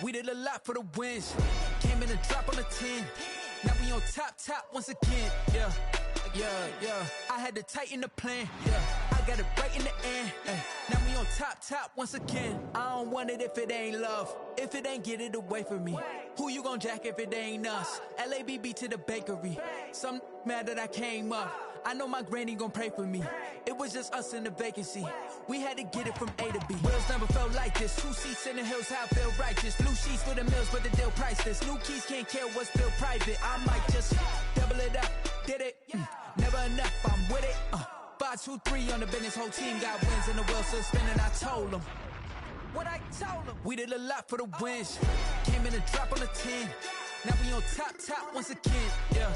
We did a lot for the wins. Came in a drop on the 10. Now we on top once again. Yeah. I had to tighten the plan. Yeah. I got it right in the end. Now we on top once again. I don't want it if it ain't love. If it ain't, get it away from me. Who you gon' jack if it ain't us? LABB to the bakery. Some mad that I came up. I know my granny gon' pray for me. It was just us in the vacancy. We had to get it from A to B. Wheels never felt like this. 2 seats in the hills, how I feel righteous. Blue sheets for the mills, but the deal priceless. New keys can't care what's still private. I might just double it up. Did it? Never enough, I'm with it. 5, 2, 3 on the business. Whole team got wins and the wheels still spinning. I told them what I told them. We did a lot for the wins. Came in a drop on the 10. Now we on top once again. Yeah.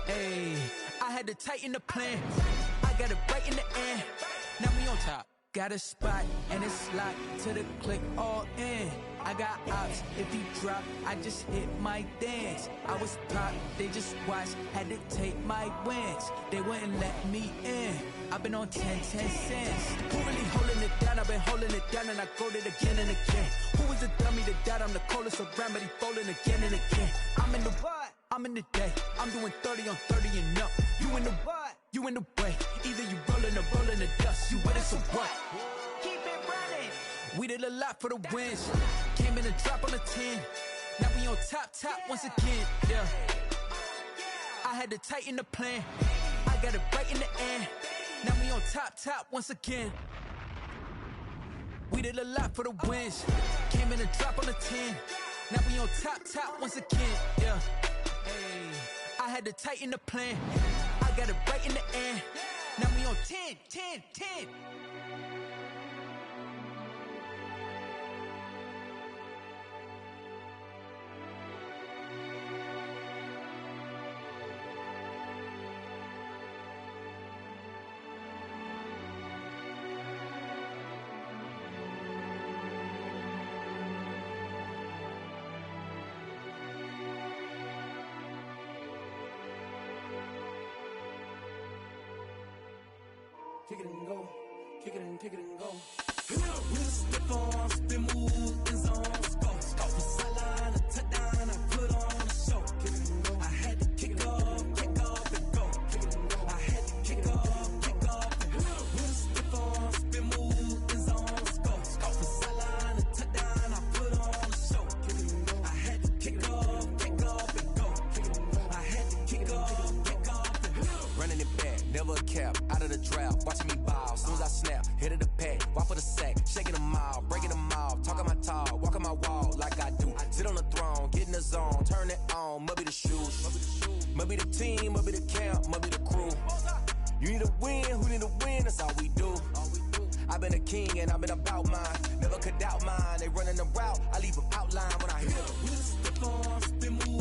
Hey, I had to tighten the plan. got it right in the air. Now we on top. Got a spot and it's locked to the click all in. I got ops, if he drop, I just hit my dance. I was pop, they just watched, had to take my wins. They wouldn't let me in. I've been on 10 cents. Who really holding it down? I've been holding it down and I go it again and again. Who is the dummy that died? I'm the coldest around, but he folding again and again. I'm in the what? I'm in the day. I'm doing 30 on 30 and up. You in the what? You in the way. Either you rolling or rolling the dust. You with us or what? Keep it running. We did a lot for the wins. Came in and drop on the 10. Now we on top once again. Yeah. I had to tighten the plan. I got it right in the air. Now we on top once again. We did a lot for the wins. Came in and drop on the 10. Now we on top once again. Yeah. Hey. I had to tighten the plan. I got it right in the air. Now we on 10. Kick it and go, kick it and go. With a stiff arm, spin move, in zone, go. Off the sideline, a touchdown, I put on a show. Kick it and go. I had to kick off and go. Kick it and go. I had to kick off and go. With a stiff arm, spin move, in zone, go. Off the sideline, a touchdown, I put on a show. Kick it and go. I had to kick off and go. Kick it and go. I had to kick off and go. Running it back, never a cap, out of the drought, watching me ball. Soon as I snap, hit of the pack, walk for the sack, shaking them all, breaking them all, talking my talk, walking my wall like I do. Sit on the throne, get in the zone, turn it on, must be the shoes, must be the team, must be the camp, must be the crew. You need a win, who need a win, that's all we do. I've been a king and I've been about mine, never could doubt mine. They running the route, I leave them outline when I hit them. With a stiff arm, spin move.